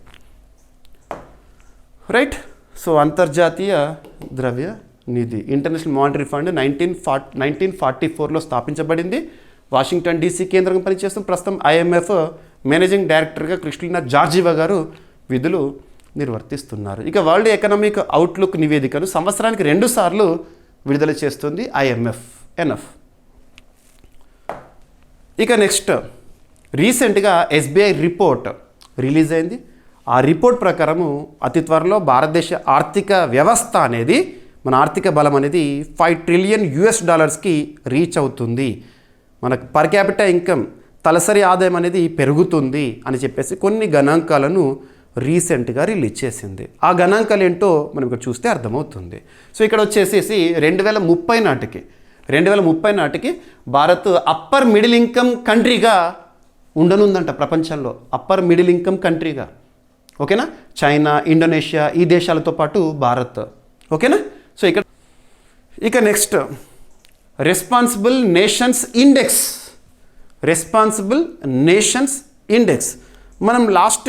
Right. So అంతర్జాతీయ ద్రవ్య నిధి ఇంటర్నేషనల్ మానిటరీ ఫండ్ 1944లో స్థాపించబడింది. వాషింగ్టన్ DC కేంద్రంగా పనిచేస్తున్న ప్రస్తుతం IMF మేనేజింగ్ డైరెక్టర్గా క్రిస్టినా జార్జివా గారు విధులు నిర్వర్తిస్తున్నారు. ఇక వరల్డ్ ఎకనామిక్ అవుట్లుక్ నివేదికను సంవత్సరానికి 2 సార్లు విడుదల చేస్తుంది IMF. ఇక నెక్స్ట్ రీసెంట్గా SBI రిపోర్ట్ రిలీజ్ అయింది. ఆ రిపోర్ట్ ప్రకారము అతి త్వరలో భారతదేశ ఆర్థిక వ్యవస్థ అనేది, మన ఆర్థిక బలం అనేది $5 trillion రీచ్ అవుతుంది. మనకు పర్ క్యాపిటల్ ఇన్కమ్ తలసరి ఆదాయం అనేది పెరుగుతుంది అని చెప్పేసి కొన్ని గణాంకాలను రీసెంట్గా రిలీజ్ చేసింది. ఆ గణాంకాలు ఏంటో మనం ఇక్కడ చూస్తే అర్థమవుతుంది. సో ఇక్కడ వచ్చేసేసి 2030 నాటికి భారత్ అప్పర్ మిడిల్ ఇన్కమ్ కంట్రీగా ఉండనుందంట ప్రపంచంలో. అప్పర్ మిడిల్ ఇన్కమ్ కంట్రీగా. ఓకేనా, చైనా, ఇండోనేషియా ఈ దేశాలతో పాటు భారత్. ఓకేనా. సో ఇక నెక్స్ట్ రెస్పాన్సిబుల్ నేషన్స్ ఇండెక్స్ మనం last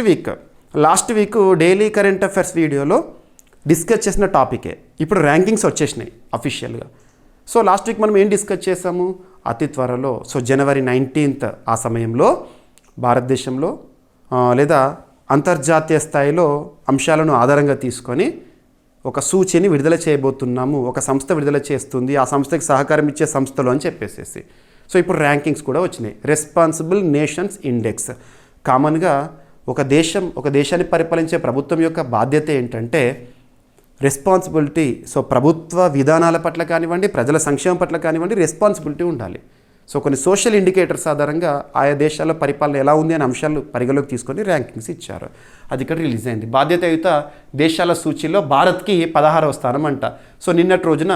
week daily current affairs వీడియోలో డిస్కస్ చేసిన టాపికే. ఇప్పుడు ర్యాంకింగ్స్ వచ్చేసినాయి అఫీషియల్గా. సో లాస్ట్ వీక్ మనం ఏం డిస్కస్ చేసాము? అతి త్వరలో, సో January 19th ఆ సమయంలో భారతదేశంలో లేదా అంతర్జాతీయ స్థాయిలో అంశాలను ఆధారంగా తీసుకొని ఒక సూచిని విడుదల చేయబోతున్నాము, ఒక సంస్థ విడుదల చేస్తుంది, ఆ సంస్థకి సహకారం ఇచ్చే సంస్థలు అని చెప్పేసేసి. సో ఇప్పుడు ర్యాంకింగ్స్ కూడా వచ్చినాయి. Responsible nations index. కామన్గా ఒక దేశాన్ని పరిపాలించే ప్రభుత్వం యొక్క బాధ్యత ఏంటంటే రెస్పాన్సిబిలిటీ. సో ప్రభుత్వ విధానాల పట్ల కానివ్వండి, ప్రజల సంక్షేమం పట్ల కానివ్వండి రెస్పాన్సిబిలిటీ ఉండాలి. సో కొన్ని సోషల్ ఇండికేటర్స్ ఆధారంగా ఆయా దేశాల్లో పరిపాలన ఎలా ఉంది అనే అంశాలు పరిగణలోకి తీసుకొని ర్యాంకింగ్స్ ఇచ్చారు. అది ఇక్కడ రిలీజ్ అయింది. బాధ్యతాయుత దేశాల సూచీలో భారత్కి 16వ స్థానం అంట. సో నిన్నటి రోజున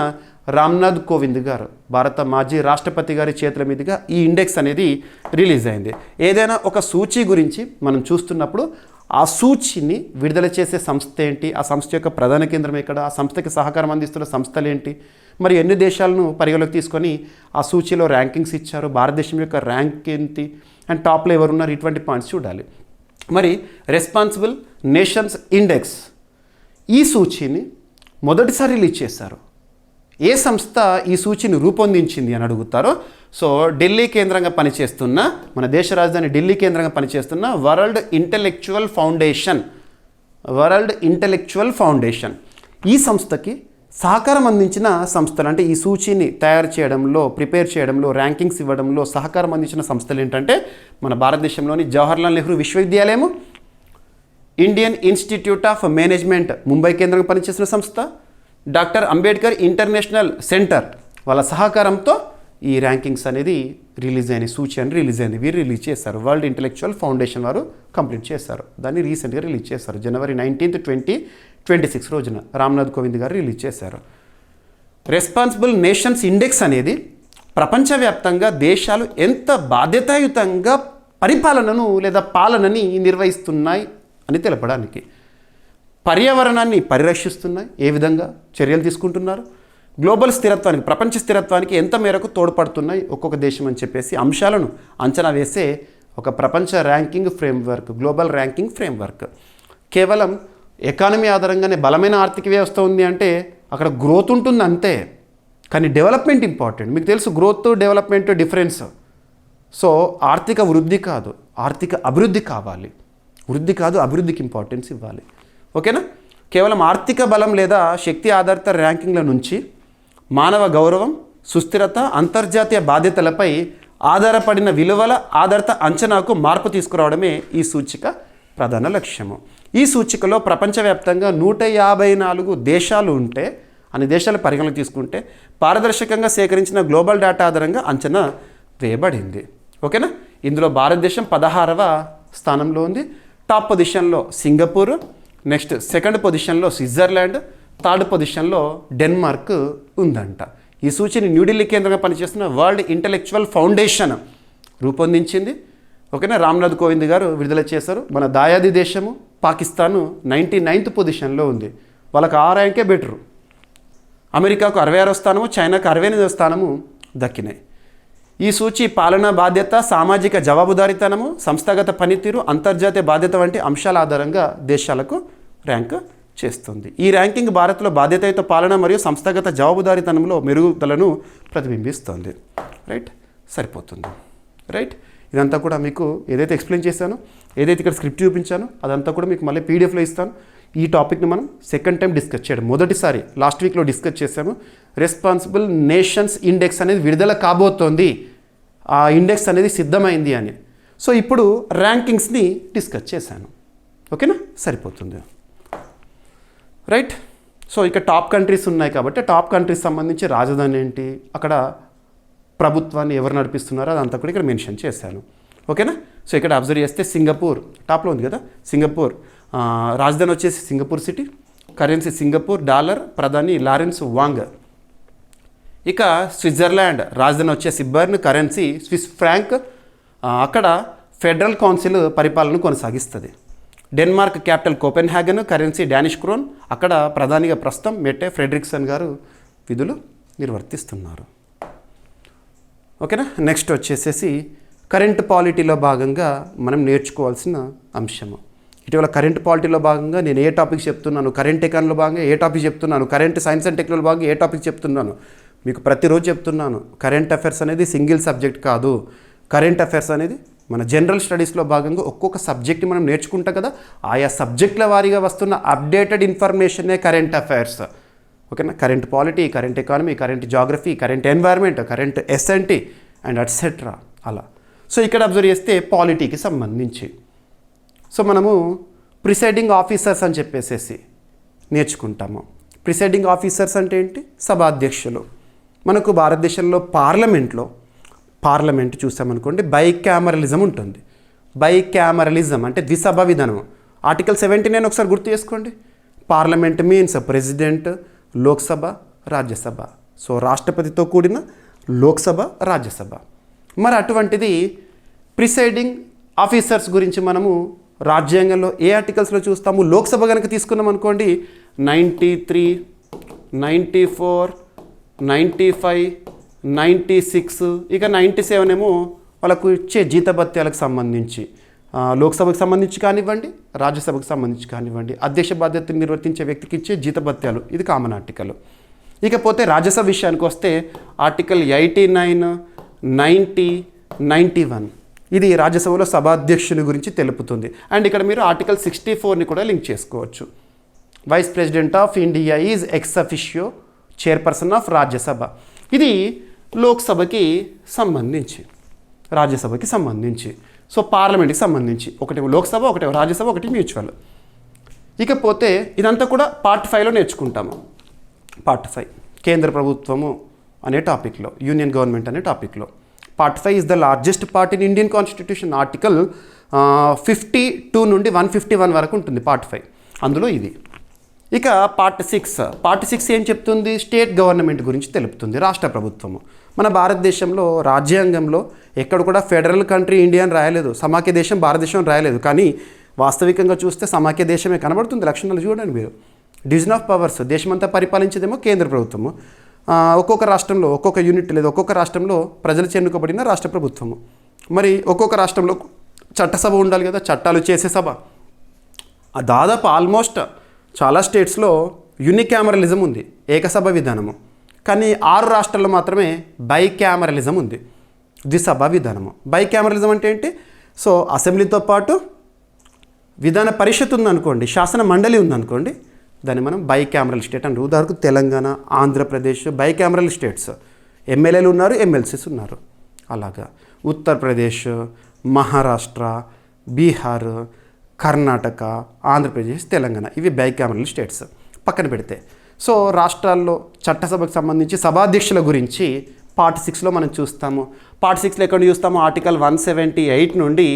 రామ్నాథ్ కోవింద్ గారు, భారత మాజీ రాష్ట్రపతి గారి చేతుల మీదుగా ఈ ఇండెక్స్ అనేది రిలీజ్ అయింది. ఏదైనా ఒక సూచీ గురించి మనం చూస్తున్నప్పుడు ఆ సూచీని విడుదల చేసే సంస్థ ఏంటి, ఆ సంస్థ యొక్క ప్రధాన కేంద్రం ఎక్కడ, ఆ సంస్థకి సహకారం అందిస్తున్న సంస్థలు ఏంటి, మరి ఎన్ని దేశాలను పరిగణలోకి తీసుకొని ఆ సూచీలో ర్యాంకింగ్స్ ఇచ్చారు, భారతదేశం యొక్క ర్యాంక్ ఏంటి అండ్ టాప్లో ఎవరున్నారు, ఇటువంటి పాయింట్స్ చూడాలి. మరి రెస్పాన్సిబుల్ నేషన్స్ ఇండెక్స్ ఈ సూచీని మొదటిసారి రిలీజ్ చేశారు. ఏ సంస్థ ఈ సూచీని రూపొందించింది అని అడుగుతారో, సో ఢిల్లీ కేంద్రంగా పనిచేస్తున్న, మన దేశ రాజధాని ఢిల్లీ కేంద్రంగా పనిచేస్తున్న వరల్డ్ ఇంటెలెక్చువల్ ఫౌండేషన్ ఈ సంస్థకి సహకారం అందించిన సంస్థలు, అంటే ఈ సూచీని తయారు చేయడంలో, ప్రిపేర్ చేయడంలో, ర్యాంకింగ్స్ ఇవ్వడంలో సహకారం అందించిన సంస్థలు ఏంటంటే మన భారతదేశంలోని జవహర్లాల్ నెహ్రూ విశ్వవిద్యాలయము, Indian institute of management Mumbai కేంద్రంగా పనిచేసిన సంస్థ, డాక్టర్ అంబేద్కర్ ఇంటర్నేషనల్ సెంటర్ వాళ్ళ సహకారంతో ఈ ర్యాంకింగ్స్ అనేది రిలీజ్ అయినాయి, సూచి అని రిలీజ్ అయింది. వీరు రిలీజ్ చేశారు. వరల్డ్ ఇంటెలెక్చువల్ ఫౌండేషన్ వారు కంప్లీట్ చేశారు. దాన్ని రీసెంట్గా రిలీజ్ చేశారు. జనవరి 19, 2026 రోజున రామ్నాథ్ కోవింద్ గారు రిలీజ్ చేశారు. రెస్పాన్సిబుల్ నేషన్స్ ఇండెక్స్ అనేది ప్రపంచవ్యాప్తంగా దేశాలు ఎంత బాధ్యతాయుతంగా పరిపాలనను లేదా పాలనని నిర్వహిస్తున్నాయి అని తెలపడానికి, పర్యావరణాన్ని పరిరక్షిస్తున్నాయి, ఏ విధంగా చర్యలు తీసుకుంటున్నారు, గ్లోబల్ స్థిరత్వానికి, ప్రపంచ స్థిరత్వానికి ఎంత మేరకు తోడ్పడుతున్నాయి ఒక్కొక్క దేశం అని చెప్పేసి అంశాలను అంచనా వేసే ఒక ప్రపంచ ranking framework, global ranking framework. కేవలం ఎకానమీ ఆధారంగానే బలమైన ఆర్థిక వ్యవస్థ ఉంది అంటే అక్కడ గ్రోత్ ఉంటుంది అంతే, కానీ డెవలప్మెంట్ ఇంపార్టెంట్. మీకు తెలుసు గ్రోత్ డెవలప్మెంట్ డిఫరెన్స్. సో ఆర్థిక వృద్ధి కాదు, ఆర్థిక అభివృద్ధి కావాలి. వృద్ధి కాదు, అభివృద్ధికి ఇంపార్టెన్స్ ఇవ్వాలి. ఓకేనా? కేవలం ఆర్థిక బలం లేదా శక్తి ఆధారిత ర్యాంకింగ్ల నుంచి మానవ గౌరవం, సుస్థిరత, అంతర్జాతీయ బాధ్యతలపై ఆధారపడిన విలువల ఆధారిత అంచనాకు మార్పు తీసుకురావడమే ఈ సూచిక ప్రధాన లక్ష్యము. ఈ సూచికలో ప్రపంచవ్యాప్తంగా 154 దేశాలు ఉంటే, అన్ని దేశాలు పరిగణలోకి తీసుకుంటే పారదర్శకంగా సేకరించిన గ్లోబల్ డేటా ఆధారంగా అంచనా వేయబడింది. ఓకేనా? ఇందులో భారతదేశం 16వ స్థానంలో ఉంది. టాప్ పొజిషన్లో సింగపూర్, నెక్స్ట్ సెకండ్ పొజిషన్లో స్విట్జర్లాండ్, థర్డ్ పొజిషన్లో డెన్మార్క్ ఉందంట. ఈ సూచీని న్యూఢిల్లీ కేంద్రంగా పనిచేస్తున్న వరల్డ్ ఇంటెలెక్చువల్ ఫౌండేషన్ రూపొందించింది. ఓకేనా? రామ్నాథ్ కోవింద్ గారు విడుదల చేశారు. మన దాయాది దేశము పాకిస్తాను 99th పొజిషన్లో ఉంది. వాళ్ళకి ఆ ర్యాంకే బెటరు. అమెరికాకు 66వ స్థానము, చైనాకు 68వ స్థానము దక్కినాయి. ఈ సూచి పాలనా బాధ్యత, సామాజిక జవాబుదారీతనము, సంస్థాగత పనితీరు, అంతర్జాతీయ బాధ్యత వంటి అంశాల ఆధారంగా దేశాలకు ర్యాంక్ చేస్తుంది. ఈ ర్యాంకింగ్ భారత్లో బాధ్యతాయుత పాలన మరియు సంస్థాగత జవాబుదారీతనంలో మెరుగుదలను ప్రతిబింబిస్తుంది. రైట్? సరిపోతుంది. రైట్? ఇదంతా కూడా మీకు ఏదైతే ఎక్స్ప్లెయిన్ చేశానో, ఏదైతే ఇక్కడ స్క్రిప్ట్ చూపించానో అదంతా కూడా మీకు మళ్ళీ పీడిఎఫ్లో ఇస్తాను. ఈ టాపిక్ని మనం సెకండ్ టైం డిస్కస్ చేయడం, మొదటిసారి లాస్ట్ వీక్లో డిస్కస్ చేసాము. రెస్పాన్సిబుల్ నేషన్స్ ఇండెక్స్ అనేది విడుదల కాబోతోంది, ఆ ఇండెక్స్ అనేది సిద్ధమైంది అని. సో ఇప్పుడు ర్యాంకింగ్స్ని డిస్కస్ చేశాను. ఓకేనా? సరిపోతుంది. రైట్? సో ఇక టాప్ కంట్రీస్ ఉన్నాయి కాబట్టి టాప్ కంట్రీస్ సంబంధించి రాజధాని ఏంటి, అక్కడ ప్రభుత్వాన్ని ఎవరు నడిపిస్తున్నారో అదంతా కూడా ఇక్కడ మెన్షన్ చేశాను. ఓకేనా? సో ఇక్కడ అబ్జర్వ్ చేస్తే సింగపూర్ టాప్లో ఉంది కదా. సింగపూర్ రాజధాని వచ్చేసి Singapore city, currency Singapore dollar, ప్రధాని లారెన్స్ వాంగ్. ఇక స్విట్జర్లాండ్ రాజధాని వచ్చేసి బెర్న్, కరెన్సీ స్విస్ ఫ్రాంక్, అక్కడ ఫెడరల్ కౌన్సిల్ పరిపాలన కొనసాగిస్తుంది. Denmark capital Copenhagen, currency Danish crown, అక్కడ ప్రధానిగా ప్రస్తుతం మెట్టే ఫ్రెడరిక్సన్ గారు విధులు నిర్వర్తిస్తున్నారు. ఓకేనా? నెక్స్ట్ వచ్చేసేసి కరెంట్ పాలిటీలో భాగంగా మనం నేర్చుకోవాల్సిన అంశము. ఇటీవల కరెంట్ పాలిటీలో భాగంగా నేను ఏ టాపిక్ చెప్తున్నాను, కరెంట్ ఎకానమీలో భాగంగా ఏ టాపిక్ చెప్తున్నాను, కరెంట్ సైన్స్ అండ్ టెక్నాలజీలో భాగంగా ఏ టాపిక్ చెప్తున్నాను, మీకు ప్రతిరోజు చెప్తున్నాను. కరెంట్ అఫైర్స్ అనేది సింగిల్ సబ్జెక్ట్ కాదు, కరెంట్ అఫైర్స్ అనేది మన జనరల్ స్టడీస్లో భాగంగా ఒక్కొక్క సబ్జెక్ట్ మనం నేర్చుకుంటాం కదా, ఆయా సబ్జెక్టుల వారీగా వస్తున్న అప్డేటెడ్ ఇన్ఫర్మేషనే కరెంట్ అఫైర్స్. ఓకేనా, current polity, current economy, current geography, current environment, current SNT and etcetera అలా. సో ఇక్కడ అబ్జర్వ్ చేస్తే పాలిటీకి సంబంధించి సో మనము ప్రిసైడింగ్ ఆఫీసర్స్ అని చెప్పేసేసి నేర్చుకుంటాము. ప్రిసైడింగ్ ఆఫీసర్స్ అంటే ఏంటి? సభాధ్యక్షులు. మనకు భారతదేశంలో పార్లమెంట్ చూసామనుకోండి బైక్యామరలిజం ఉంటుంది. బైక్యామరలిజం అంటే ద్విసభ విధానం. ఆర్టికల్ 79 ఒకసారి గుర్తు చేసుకోండి. Parliament means president, Lok Sabha, Rajya Sabha. So రాష్ట్రపతితో కూడిన లోక్సభ, రాజ్యసభ. మరి అటువంటిది ప్రిసైడింగ్ ఆఫీసర్స్ గురించి మనము రాజ్యాంగంలో ఏ ఆర్టికల్స్లో చూస్తాము? లోక్సభ కనుక తీసుకున్నాం అనుకోండి 93, 94, 95, 96 ఇక 97 ఏమో వాళ్ళకు ఇచ్చే జీతభత్యాలకు సంబంధించి, లోక్సభకు సంబంధించి కానివ్వండి, రాజ్యసభకు సంబంధించి కానివ్వండి, అధ్యక్ష బాధ్యతలు నిర్వర్తించే వ్యక్తికి ఇచ్చే జీతభత్యాలు, ఇది కామన్ ఆర్టికల్. ఇకపోతే రాజ్యసభ విషయానికి వస్తే ఆర్టికల్ 89, 90, 91 ఇది రాజ్యసభలో సభాధ్యక్షుని గురించి తెలుపుతుంది. అండ్ ఇక్కడ మీరు ఆర్టికల్ 64ని కూడా లింక్ చేసుకోవచ్చు. Vice president of India is ex officio chairperson of Rajya Sabha. ఇది లోక్సభకి సంబంధించి, రాజ్యసభకి సంబంధించి. సో పార్లమెంట్కి సంబంధించి ఒకటి లోక్సభ, ఒకటి రాజ్యసభ, ఒకటి మ్యూచువల్. ఇకపోతే ఇదంతా కూడా పార్ట్ 5లో నేర్చుకుంటాము. పార్ట్ 5 కేంద్ర ప్రభుత్వము అనే టాపిక్లో, యూనియన్ గవర్నమెంట్ అనే టాపిక్లో. Part 5 is the largest part in Indian constitution. Article 52 నుండి 151 వరకు ఉంటుంది పార్ట్ 5, అందులో ఇది. ఇక పార్ట్ 6 ఏం చెప్తుంది? స్టేట్ గవర్నమెంట్ గురించి తెలుపుతుంది, రాష్ట్ర ప్రభుత్వము. మన భారతదేశంలో రాజ్యాంగంలో ఎక్కడ కూడా ఫెడరల్ కంట్రీ ఇండియా అని రాయలేదు, సమాఖ్య దేశం భారతదేశం రాయలేదు. కానీ వాస్తవికంగా చూస్తే సమాఖ్య దేశమే కనబడుతుంది. లక్షణాలు చూడండి మీరు. డివిజన్ ఆఫ్ పవర్స్, దేశమంతా పరిపాలించేదేమో కేంద్ర ప్రభుత్వము, ఒక్కొక్క రాష్ట్రంలో ఒక్కొక్క యూనిట్ లేదా ఒక్కొక్క రాష్ట్రంలో ప్రజలు ఎన్నుకోబడిన రాష్ట్ర ప్రభుత్వము. మరి ఒక్కొక్క రాష్ట్రంలో చట్టసభ ఉండాలి కదా, చట్టాలు చేసే సభ. దాదాపు ఆల్మోస్ట్ చాలా స్టేట్స్లో యూనిక్యామరలిజం ఉంది, ఏకసభ విధానము. కానీ 6 రాష్ట్రాల్లో మాత్రమే బైక్యామరలిజం ఉంది, ద్విసభ విధానము. బైక్యామరలిజం అంటే ఏంటి? సో అసెంబ్లీతో పాటు విధాన పరిషత్ ఉందనుకోండి, శాసన మండలి ఉందనుకోండి, దాన్ని మనం బైక్యామరల్ స్టేట్ అంటారు. ఉదాహరణకు తెలంగాణ, ఆంధ్రప్రదేశ్ బైక్యామరల్ స్టేట్స్, ఎమ్మెల్యేలు ఉన్నారు, ఎమ్మెల్సీస్ ఉన్నారు. అలాగా ఉత్తరప్రదేశ్, మహారాష్ట్ర, బీహార్, కర్ణాటక, ఆంధ్రప్రదేశ్, తెలంగాణ ఇవి బైక్యామరల్ స్టేట్స్. పక్కన పెడితే సో రాష్ట్రాల్లో చట్టసభకు సంబంధించి సభాధ్యక్షుల గురించి పార్ట్ 6లో మనం చూస్తాము. పార్ట్ 6లో ఎక్కడ చూస్తాము? ఆర్టికల్ 178 నుండి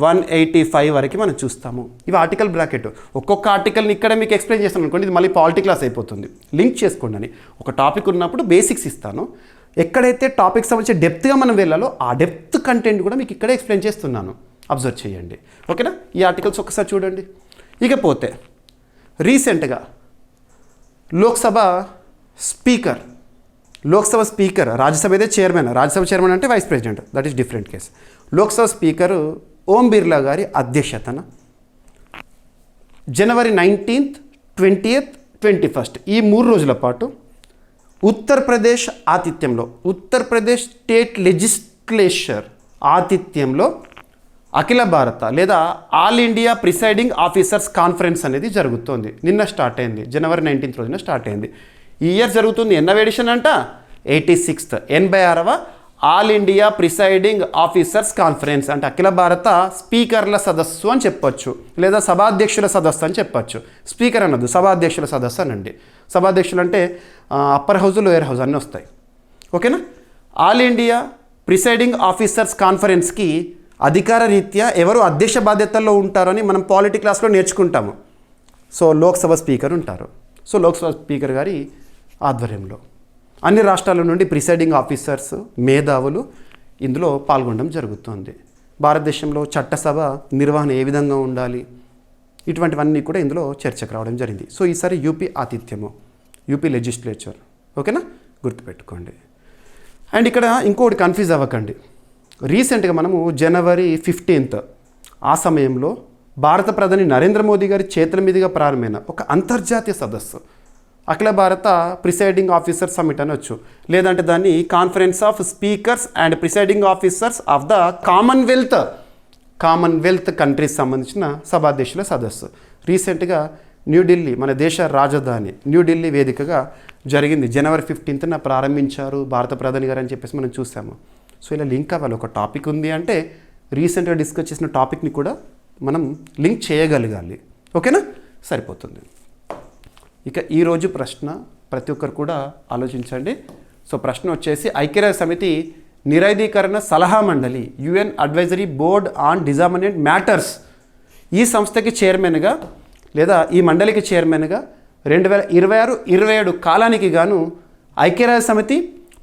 185 వరకు మనం చూస్తాము. ఇవి ఆర్టికల్ బ్రాకెట్. ఒక్కొక్క ఆర్టికల్ని ఇక్కడ మీకు ఎక్స్ప్లెయిన్ చేస్తాను అనుకోండి, ఇది మళ్ళీ పాలిటీ క్లాస్ అయిపోతుంది. లింక్ చేసుకోండి అని. ఒక టాపిక్ ఉన్నప్పుడు బేసిక్స్ ఇస్తాను, ఎక్కడైతే టాపిక్ సంబంధించి డెప్త్గా మనం వెళ్ళాలో ఆ డెప్త్ కంటెంట్ కూడా మీకు ఇక్కడే ఎక్స్ప్లెయిన్ చేస్తున్నాను, అబ్జర్వ్ చేయండి. ఓకేనా? ఈ ఆర్టికల్స్ ఒక్కసారి చూడండి. ఇకపోతే రీసెంట్గా లోక్సభ స్పీకర్, రాజ్యసభ అయితే చైర్మన్, రాజ్యసభ చైర్మన్ అంటే vice president, that is different case. Lok Sabha speaker Om Birla గారి అధ్యక్షతన జనవరి 19th, 20th, 21st ఈ 3 రోజుల పాటు ఉత్తరప్రదేశ్ ఆతిథ్యంలో, ఉత్తరప్రదేశ్ స్టేట్ లెజిస్లేచర్ ఆతిథ్యంలో అఖిల భారత లేదా all India presiding officers conference అనేది జరుగుతోంది. నిన్న స్టార్ట్ అయింది, జనవరి 19th రోజున స్టార్ట్ అయింది. ఈ ఇయర్ జరుగుతుంది. ఎన్నవ ఎడిషన్ అంట? 86th, 86వ all India presiding officers conference. అంటే అఖిల భారత స్పీకర్ల సదస్సు అని చెప్పొచ్చు, లేదా సభాధ్యక్షుల సదస్సు అని చెప్పొచ్చు. స్పీకర్ అన్నది సభాధ్యక్షుల సదస్సు అనండి. సభాధ్యక్షులు అంటే అప్పర్ హౌస్, లోయర్ హౌస్ అన్నీ వస్తాయి. ఓకేనా? ఆల్ ఇండియా ప్రిసైడింగ్ ఆఫీసర్స్ కాన్ఫరెన్స్కి అధికార రీత్యా ఎవరు అధ్యక్ష బాధ్యతల్లో ఉంటారని మనం పాలిటీ క్లాస్లో నేర్చుకుంటాము. సో లోక్సభ స్పీకర్ ఉంటారు. సో లోక్సభ స్పీకర్ గారి ఆధ్వర్యంలో అన్ని రాష్ట్రాల నుండి ప్రిసైడింగ్ ఆఫీసర్స్, మేధావులు ఇందులో పాల్గొనడం జరుగుతుంది. భారతదేశంలో చట్టసభ నిర్వహణ ఏ విధంగా ఉండాలి, ఇటువంటివన్నీ కూడా ఇందులో చర్చకు రావడం జరిగింది. సో ఈసారి యూపీ ఆతిథ్యము, యూపీ లెజిస్లేచర్. ఓకేనా? గుర్తుపెట్టుకోండి. అండ్ ఇక్కడ ఇంకోటి కన్ఫ్యూజ్ అవ్వకండి. రీసెంట్గా మనము జనవరి 15th ఆ సమయంలో భారత ప్రధాని నరేంద్ర మోదీ గారి చేతుల మీదుగా ప్రారంభమైన ఒక అంతర్జాతీయ సదస్సు, అఖిల భారత ప్రిసైడింగ్ ఆఫీసర్ సమిట్ అనొచ్చు, లేదంటే దాన్ని conference of speakers and presiding officers of the Commonwealth Commonwealth countries సంబంధించిన సభాధ్యక్షుల సదస్సు. రీసెంట్గా న్యూఢిల్లీ, మన దేశ రాజధాని న్యూఢిల్లీ వేదికగా జరిగింది. జనవరి 15న ప్రారంభించారు భారత ప్రధాని గారు అని చెప్పేసి మనం చూసాము. సో ఇలా లింక్ అవ్వాలి. ఒక టాపిక్ ఉంది అంటే రీసెంట్గా డిస్కస్ చేసిన టాపిక్ని కూడా మనం లింక్ చేయగలగాలి. ఓకేనా, సరిపోతుంది. ఇక ఈరోజు ప్రశ్న ప్రతి ఒక్కరు కూడా ఆలోచించండి. సో ప్రశ్న వచ్చేసి, ఐక్యరాజ్య సమితి నిరైధీకరణ సలహా మండలి UN advisory board on disarmament matters ఈ సంస్థకి చైర్మన్గా లేదా ఈ మండలికి చైర్మన్గా 2026-27 కాలానికి గాను ఐక్యరాజ్య సమితి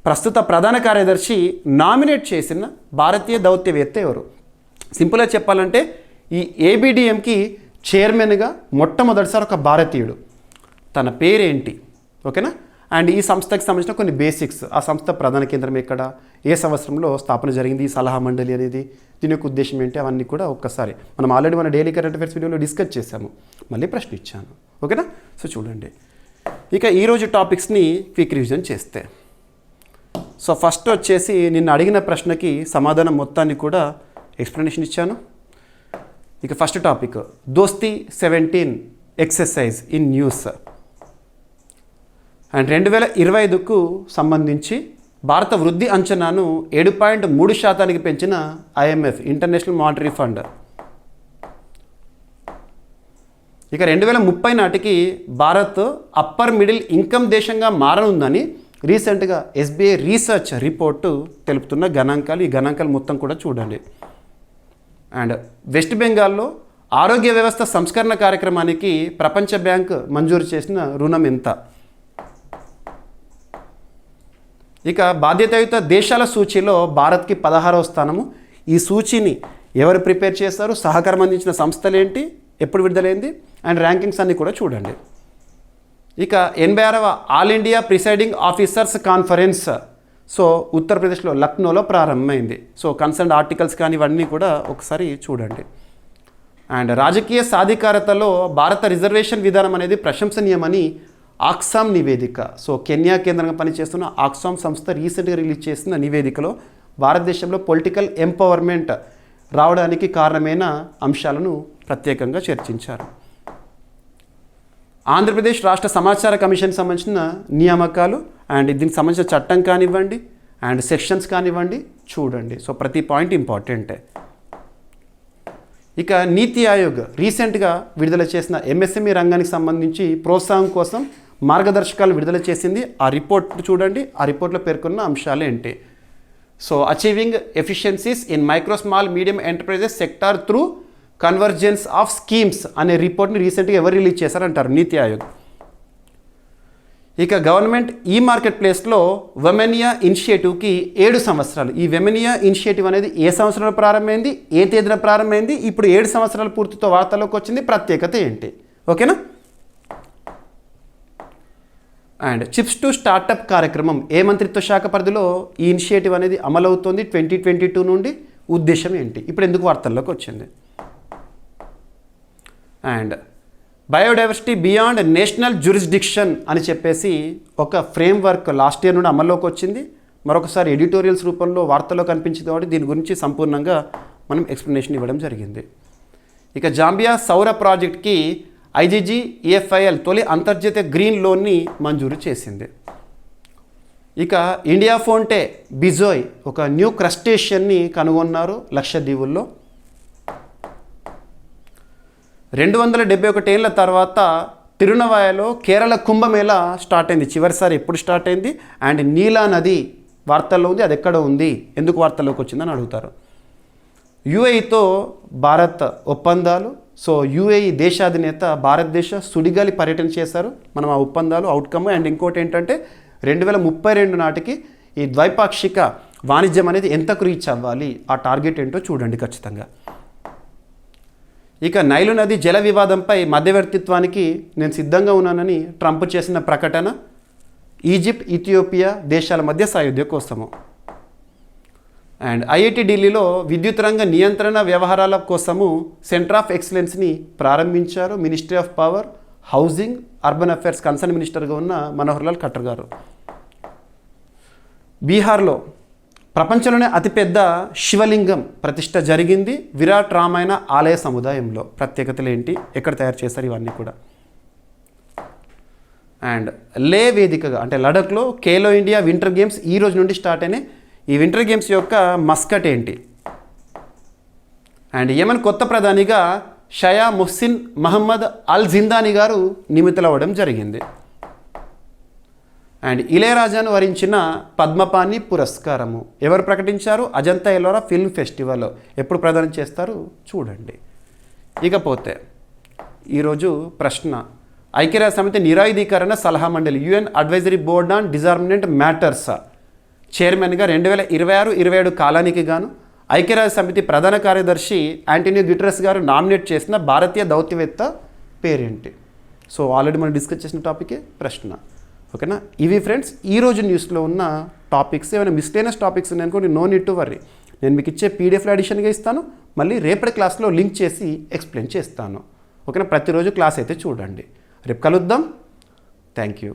ప్రస్తుత ప్రధాన కార్యదర్శి నామినేట్ చేసిన భారతీయ దౌత్యవేత్త ఎవరు? సింపుల్గా చెప్పాలంటే ఈ ABDMకి చైర్మన్గా మొట్టమొదటిసారి ఒక భారతీయుడు. తన పేరేంటి? ఓకేనా. అండ్ ఈ సంస్థకి సంబంధించిన కొన్ని బేసిక్స్, ఆ సంస్థ ప్రధాన కేంద్రం ఎక్కడ, ఏ సంవత్సరంలో స్థాపన జరిగింది ఈ సలహా మండలి అనేది, దీని యొక్క ఉద్దేశం ఏంటి, అవన్నీ కూడా ఒక్కసారి మనం ఆల్రెడీ మన డైలీ కరెంట్ అఫైర్స్ వీడియోలో డిస్కస్ చేశాము. మళ్ళీ ప్రశ్న ఇచ్చాను. ఓకేనా. సో చూడండి, ఇక ఈరోజు టాపిక్స్ని క్విక్ రివిజన్ చేస్తే, సో ఫస్ట్ వచ్చేసి నిన్న అడిగిన ప్రశ్నకి సమాధానం మొత్తాన్ని కూడా ఎక్స్ప్లెనేషన్ ఇచ్చాను. ఇక first topic Dosti 17 exercise in news. And 2025కు సంబంధించి భారత వృద్ధి అంచనాను 7.3% పెంచిన IMF, ఇంటర్నేషనల్ మానిటరీ ఫండ్. ఇక 2030 నాటికి భారత్ అప్పర్ మిడిల్ ఇన్కమ్ దేశంగా మారనుందని రీసెంట్గా SBI రీసెర్చ్ రిపోర్టు తెలుపుతున్న గణాంకాలు. ఈ గణాంకాలు మొత్తం కూడా చూడండి. అండ్ వెస్ట్ బెంగాల్లో ఆరోగ్య వ్యవస్థ సంస్కరణ కార్యక్రమానికి ప్రపంచ బ్యాంక్ మంజూరు చేసిన రుణం ఎంత? ఇక బాధ్యతాయుత దేశాల సూచీలో భారత్కి 16వ స్థానము. ఈ సూచీని ఎవరు ప్రిపేర్ చేస్తారు, సహకారం అందించిన సంస్థలు ఏంటి, ఎప్పుడు విడుదలైంది, అండ్ ర్యాంకింగ్స్ అన్నీ కూడా చూడండి. ఇక 86వ all India presiding officers conference so ఉత్తరప్రదేశ్లో లక్నోలో ప్రారంభమైంది. సో కన్సర్న్ ఆర్టికల్స్ కానీ ఇవన్నీ కూడా ఒకసారి చూడండి. అండ్ రాజకీయ సాధికారతలో భారత రిజర్వేషన్ విధానం అనేది ప్రశంసనీయమని ఆక్సామ్ నివేదిక. సో కెన్యా కేంద్రంగా పనిచేస్తున్న ఆక్సామ్ సంస్థ రీసెంట్గా రిలీజ్ చేసిన నివేదికలో భారతదేశంలో పొలిటికల్ ఎంపవర్మెంట్ రావడానికి కారణమైన అంశాలను ప్రత్యేకంగా చర్చించారు. ఆంధ్రప్రదేశ్ రాష్ట్ర సమాచార కమిషన్ సంబంధించిన నియామకాలు అండ్ దీనికి సంబంధించిన చట్టం కానివ్వండి అండ్ సెక్షన్స్ కానివ్వండి చూడండి. సో ప్రతి పాయింట్ ఇంపార్టెంటే. ఇక నీతి ఆయోగ్ రీసెంట్గా విడుదల చేసిన MSME రంగానికి సంబంధించి ప్రోత్సాహం కోసం మార్గదర్శకాలు విడుదల చేసింది. ఆ రిపోర్ట్ చూడండి. ఆ రిపోర్ట్లో పేర్కొన్న అంశాలు ఏంటి? So achieving efficiencies in micro small medium enterprises sector through convergence of schemes అనే రిపోర్ట్ని రీసెంట్గా ఎవరు రిలీజ్ చేశారంటారు? నీతి ఆయోగ్. ఇక గవర్నమెంట్ ఈ మార్కెట్ ప్లేస్లో వెమెనియా ఇనిషియేటివ్కి 7 సంవత్సరాలు. ఈ వెమెనియా ఇనిషియేటివ్ అనేది ఏ సంవత్సరంలో ప్రారంభమైంది, ఏ తేదీన ప్రారంభమైంది, ఇప్పుడు 7 సంవత్సరాల పూర్తితో వార్తల్లోకి వచ్చింది, ప్రత్యేకత ఏంటి? ఓకేనా. అండ్ చిప్స్ టు స్టార్టప్ కార్యక్రమం ఏ మంత్రిత్వ శాఖ పరిధిలో ఈ ఇనిషియేటివ్ అనేది అమలవుతోంది 2022 నుండి? ఉద్దేశం ఏంటి? ఇప్పుడు ఎందుకు వార్తల్లోకి వచ్చింది? And biodiversity beyond national jurisdiction అని చెప్పేసి ఒక ఫ్రేమ్వర్క్ లాస్ట్ ఇయర్ నుండి అమల్లోకి వచ్చింది. మరొకసారి ఎడిటోరియల్స్ రూపంలో వార్తల్లో కనిపించింది కాబట్టి దీని గురించి సంపూర్ణంగా మనం ఎక్స్ప్లెనేషన్ ఇవ్వడం జరిగింది. ఇక జాంబియా సౌర ప్రాజెక్ట్కి IGGEFIL తొలి అంతర్జాతీయ గ్రీన్ లోన్ని మంజూరు చేసింది. ఇక ఇండియా ఫోన్టే బిజోయ్ ఒక న్యూ క్రస్టేషియన్ని కనుగొన్నారు లక్షద్వీపుల్లో. 271 ఏళ్ల తర్వాత తిరునవాయలో కేరళ కుంభమేళా స్టార్ట్ అయింది. చివరిసారి ఎప్పుడు స్టార్ట్ అయింది? అండ్ నీలా నది వార్తల్లో ఉంది, అది ఎక్కడ ఉంది, ఎందుకు వార్తల్లోకి వచ్చిందని అడుగుతారు. UAEతో భారత్ ఒప్పందాలు. సో UAE దేశాధినేత భారతదేశ సుడిగాలి పర్యటన చేశారు. మనం ఆ ఒప్పందాలు అవుట్కమ్. అండ్ ఇంకోటి ఏంటంటే 2032 నాటికి ఈ ద్వైపాక్షిక వాణిజ్యం అనేది ఎంతకు రీచ్ అవ్వాలి, ఆ టార్గెట్ ఏంటో చూడండి ఖచ్చితంగా. ఇక నైలు నది జల వివాదంపై మధ్యవర్తిత్వానికి నేను సిద్ధంగా ఉన్నానని ట్రంప్ చేసిన ప్రకటన ఈజిప్ట్, ఇథియోపియా దేశాల మధ్య సాయుధ్య కోసము. అండ్ IIT ఢిల్లీలో విద్యుత్ రంగ నియంత్రణ వ్యవహారాల కోసము సెంటర్ ఆఫ్ ఎక్సలెన్స్ని ప్రారంభించారు. Ministry of power, housing, urban affairs concern మినిస్టర్గా ఉన్న మనోహర్ లాల్ ఖట్టర్ గారు. బీహార్లో ప్రపంచంలోనే అతిపెద్ద శివలింగం ప్రతిష్ట జరిగింది విరాట్ రామాయణ ఆలయ సముదాయంలో. ప్రత్యేకతలు ఏంటి, ఎక్కడ తయారు చేస్తారు, ఇవన్నీ కూడా. అండ్ లే వేదికగా అంటే లడఖ్లో ఖేలో ఇండియా వింటర్ గేమ్స్ ఈ రోజు నుండి స్టార్ట్ అయినాయి. ఈ వింటర్ గేమ్స్ యొక్క మస్కట్ ఏంటి? అండ్ యెమెన్ కొత్త ప్రధానిగా షయా మొహ్సిన్ మహమ్మద్ అల్ జిందాని గారు నియమితులవ్వడం జరిగింది. అండ్ ఇళయరాజాను వరించిన పద్మపాణి పురస్కారము ఎవరు ప్రకటించారు? అజంతా ఎల్లోరా ఫిల్మ్ ఫెస్టివల్ ఎప్పుడు ప్రదానం చేస్తారు చూడండి. ఇకపోతే ఈరోజు ప్రశ్న, ఐక్యరాజ్య సమితి నిరాయుధీకరణ సలహా మండలి UN advisory board on disarmament matters చైర్మన్గా 2026-27 కాలానికి గాను ఐక్యరాజ్య సమితి ప్రధాన కార్యదర్శి యాంటోనియో గ్యుటెరస్ గారు నామినేట్ చేసిన భారతీయ దౌత్యవేత్త పేరేంటి? సో ఆల్రెడీ మనం డిస్కస్ చేసిన టాపికే ప్రశ్న. ఓకేనా? ఇవి ఫ్రెండ్స్ ఈరోజు న్యూస్లో ఉన్న టాపిక్స్. ఏమైనా మిస్టేనస్ టాపిక్స్ ఉన్నాయనుకోండి, నో నీడ్ టు వర్రీ, నేను మీకు ఇచ్చే పీడిఎఫ్లో అడిషన్గా ఇస్తాను. మళ్ళీ రేపటి క్లాస్లో లింక్ చేసి ఎక్స్ప్లెయిన్ చేస్తాను. ఓకేనా? ప్రతిరోజు క్లాస్ అయితే చూడండి. రేపు కలుద్దాం. Thank you.